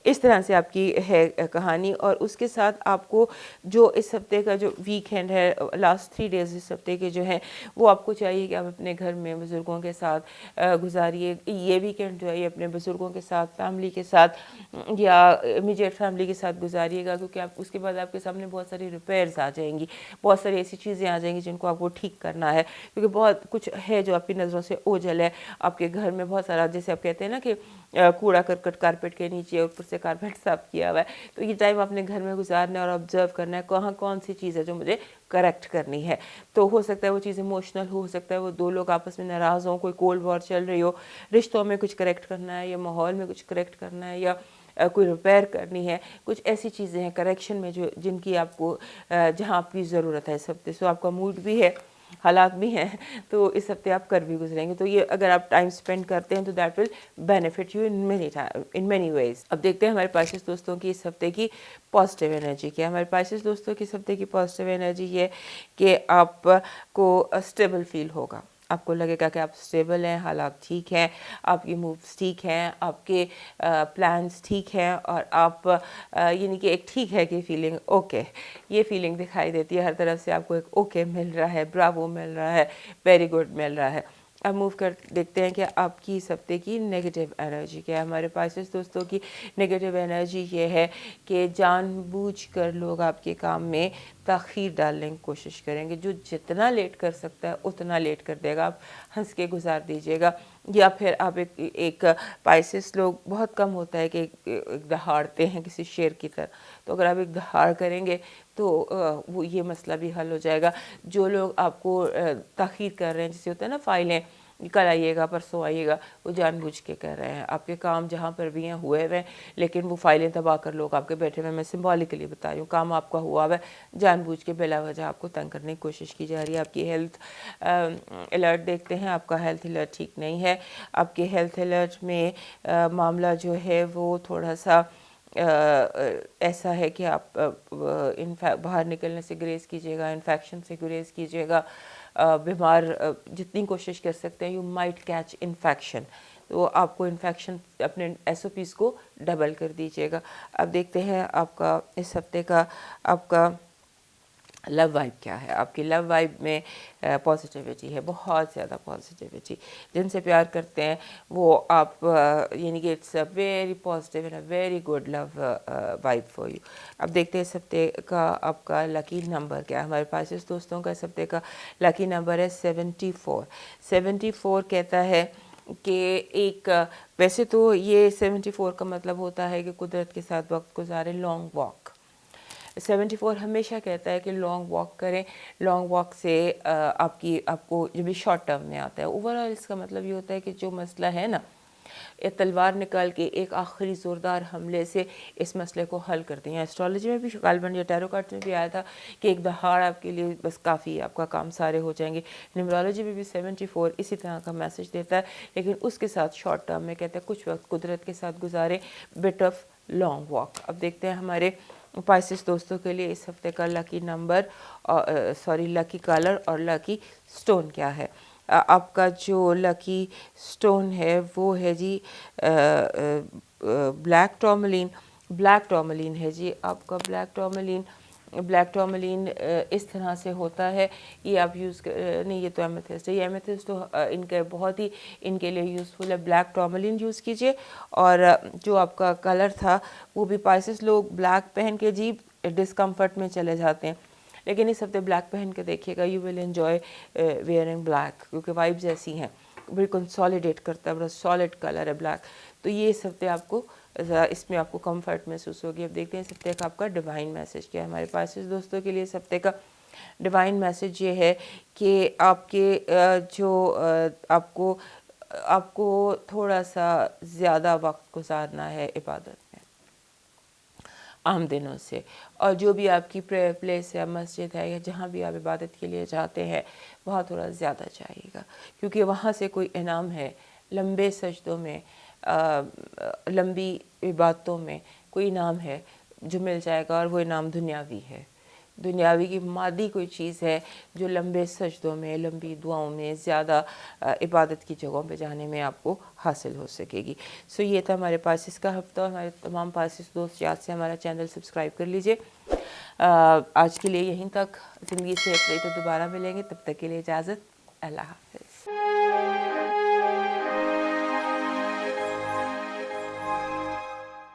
A: اس طرح سے آپ کی ہے کہانی. اور اس کے ساتھ آپ کو جو اس ہفتے کا جو ویک اینڈ ہے, لاسٹ 3 ڈیز اس ہفتے کے جو ہیں وہ آپ کو چاہیے کہ آپ اپنے گھر میں بزرگوں کے ساتھ گزاریے. یہ ویکینڈ جو ہے یہ اپنے بزرگوں کے ساتھ, فیملی کے ساتھ یا امیجیٹ فیملی کے ساتھ گزاریے گا, کیونکہ آپ اس کے بعد آپ کے سامنے بہت ساری ریپیئرز آ جائیں گی, بہت ساری ایسی چیزیں آ جائیں گی جن کو آپ کو ٹھیک کرنا ہے, کیونکہ بہت کچھ ہے جو آپ کی نظروں سے اوجھل ہے. آپ کے گھر میں بہت سارا, جیسے آپ کہتے ہیں نا کہ کوڑا کرکٹ کارپیٹ کے نیچے, اوپر سے کارپیٹ صاف کیا ہوا ہے, تو یہ ٹائم اپنے گھر میں گزارنا ہے اور آبزرو کرنا ہے کہاں کون سی چیز ہے جو مجھے کریکٹ کرنی ہے. تو ہو سکتا ہے وہ چیز ایموشنل ہو سکتا ہے, وہ 2 لوگ آپس میں ناراض ہوں, کوئی کولڈ وار چل رہی ہو, رشتوں میں کچھ کریکٹ کرنا ہے, یا ماحول میں کچھ کریکٹ کرنا ہے, یا کوئی ریپیئر کرنی ہے. کچھ ایسی چیزیں ہیں کریکشن میں جو جن کی آپ کو جہاں آپ کی ضرورت ہے اس ہفتے. سو آپ کا موڈ بھی ہے, حالات بھی ہیں, تو اس ہفتے آپ کر بھی گزریں گے. تو یہ اگر آپ ٹائم اسپینڈ کرتے ہیں تو that will benefit you in many ways. اب دیکھتے ہیں ہمارے پائسس دوستوں کی اس ہفتے کی پازیٹیو انرجی کیا ہے. ہمارے پائسس دوستوں کی اس ہفتے کی پازیٹیو انرجی یہ کہ آپ کو اسٹیبل فیل ہوگا. آپ کو لگے گا کہ آپ اسٹیبل ہیں, حالات ٹھیک ہیں, آپ کی مووز ٹھیک ہیں, آپ کے پلانس ٹھیک ہیں, اور آپ یعنی کہ ایک ٹھیک ہے کہ فیلنگ اوکے, یہ فیلنگ دکھائی دیتی ہے ہر طرف سے. آپ کو ایک اوکے مل رہا ہے, براوو مل رہا ہے, ویری گڈ مل رہا ہے. اب موو کر دیکھتے ہیں کہ آپ کی اس ہفتے کی نیگیٹو انرجی کیا ہے. ہمارے پائسس دوستوں کی نیگیٹو انرجی یہ ہے کہ جان بوجھ کر لوگ آپ کے کام میں تاخیر ڈالنے کی کوشش کریں گے. جو جتنا لیٹ کر سکتا ہے اتنا لیٹ کر دے گا, آپ ہنس کے گزار دیجیے گا. یا پھر آپ ایک پائسس لوگ بہت کم ہوتا ہے کہ ایک دہاڑتے ہیں کسی شیر کی طرح, تو اگر آپ ایک دہاڑ کریں گے تو وہ یہ مسئلہ بھی حل ہو جائے گا. جو لوگ آپ کو تاخیر کر رہے ہیں, جیسے ہوتا ہے نا فائلیں کل آئیے گا, پرسوں آئیے گا, وہ جان بوجھ کے کر رہے ہیں. آپ کے کام جہاں پر بھی ہیں ہوئے ہوئے, لیکن وہ فائلیں دبا کر لوگ آپ کے بیٹھے ہوئے. میں سمبولکلی بتا رہی ہوں, کام آپ کا ہوا ہوا ہے, جان بوجھ کے بلا وجہ آپ کو تنگ کرنے کی کوشش کی جا رہی ہے. آپ کی ہیلتھ الرٹ دیکھتے ہیں, آپ کا ہیلتھ الرٹ ٹھیک نہیں ہے. آپ کے ہیلتھ الرٹ میں معاملہ جو ہے وہ تھوڑا سا ایسا ہے کہ آپ باہر نکلنے سے گریز کیجیے گا, انفیکشن سے گریز کیجیے گا. بیمار جتنی کوشش کر سکتے ہیں, یو مائٹ کیچ انفیکشن, تو آپ کو انفیکشن اپنے SOPs کو ڈبل کر دیجیے گا. اب دیکھتے ہیں آپ کا اس ہفتے کا آپ کا لو وائب کیا ہے؟ آپ کی لو وائب میں پازیٹیوٹی ہے، بہت زیادہ پازیٹیوٹی. جن سے پیار کرتے ہیں وہ آپ یعنی کہ it's a very positive and a very good love vibe for you. اب دیکھتے ہیں اس ہفتے کا آپ کا لکی نمبر کیا ہے. ہمارے پاس اس دوستوں کا اس ہفتے کا لکی نمبر ہے 74. 74 کہتا ہے کہ ایک ویسے تو یہ 74 کا مطلب ہوتا ہے کہ قدرت کے ساتھ وقت گزارے، لانگ واک. 74 ہمیشہ کہتا ہے کہ لانگ واک کریں. لانگ واک سے آپ کو جو بھی شارٹ ٹرم میں آتا ہے، اوور آل اس کا مطلب یہ ہوتا ہے کہ جو مسئلہ ہے نا، تلوار نکال کے ایک آخری زوردار حملے سے اس مسئلے کو حل کرتے ہیں. اسٹرالوجی میں بھی غالباً یا ٹیرو کارڈ میں بھی آیا تھا کہ ایک دہاڑ آپ کے لیے بس کافی ہے، آپ کا کام سارے ہو جائیں گے. نیمرولوجی میں بھی 74 اسی طرح کا میسج دیتا ہے، لیکن اس کے ساتھ شارٹ ٹرم میں کہتا ہے کچھ وقت قدرت کے ساتھ گزاریں، بٹ آف لانگ واک. اب دیکھتے ہیں ہمارے پائسس دوستوں کے لیے اس ہفتے کا لکی نمبر لکی کلر اور لکی سٹون کیا ہے. آپ کا جو لکی سٹون ہے وہ ہے جی بلیک ٹورملین. بلیک ٹورملین ہے جی آپ کا بلیک ٹورملین. بلیک ٹورملین اس طرح سے ہوتا ہے، یہ آپ یوز نہیں، یہ تو ایمیتھسٹ ہے. یہ ایمیتھسٹ تو ان کے بہت ہی ان کے لیے یوزفل ہے. بلیک ٹورملین یوز کیجئے. اور جو آپ کا کلر تھا وہ بھی پائسس لوگ بلیک پہن کے جی ڈسکمفرٹ میں چلے جاتے ہیں، لیکن اس ہفتے بلیک پہن کے دیکھیے گا، you will enjoy wearing black, کیونکہ وائبز ایسی ہیں، بالکل سالیڈیٹ کرتا ہے، بڑا سالڈ کلر ہے بلیک. تو یہ اس ہفتے آپ کو اس میں آپ کو کمفرٹ محسوس ہوگی. اب دیکھتے ہیں اس ہفتے کا آپ کا ڈیوائن میسج کیا ہے. ہمارے پاس اس دوستوں کے لیے اس ہفتے کا ڈیوائن میسج یہ ہے کہ آپ کے جو آپ کو تھوڑا سا زیادہ وقت گزارنا ہے عبادت میں عام دنوں سے، اور جو بھی آپ کی پریئر پلیس یا مسجد ہے یا جہاں بھی آپ عبادت کے لیے جاتے ہیں وہاں تھوڑا زیادہ جائیے گا، کیونکہ وہاں سے کوئی انعام ہے. لمبے سجدوں میں، لمبی عبادتوں میں کوئی انعام ہے جو مل جائے گا، اور وہ انعام دنیاوی ہے، دنیاوی کی مادی کوئی چیز ہے جو لمبے سجدوں میں، لمبی دعاؤں میں، زیادہ عبادت کی جگہوں پہ جانے میں آپ کو حاصل ہو سکے گی. سو یہ تھا ہمارے پاس اس کا ہفتہ. ہمارے تمام پاسس دوست یاد سے ہمارا چینل سبسکرائب کر لیجئے. آج کے لیے یہیں تک. زندگی سے ایک تو دوبارہ ملیں گے، تب تک کے لیے اجازت. اللہ حافظ.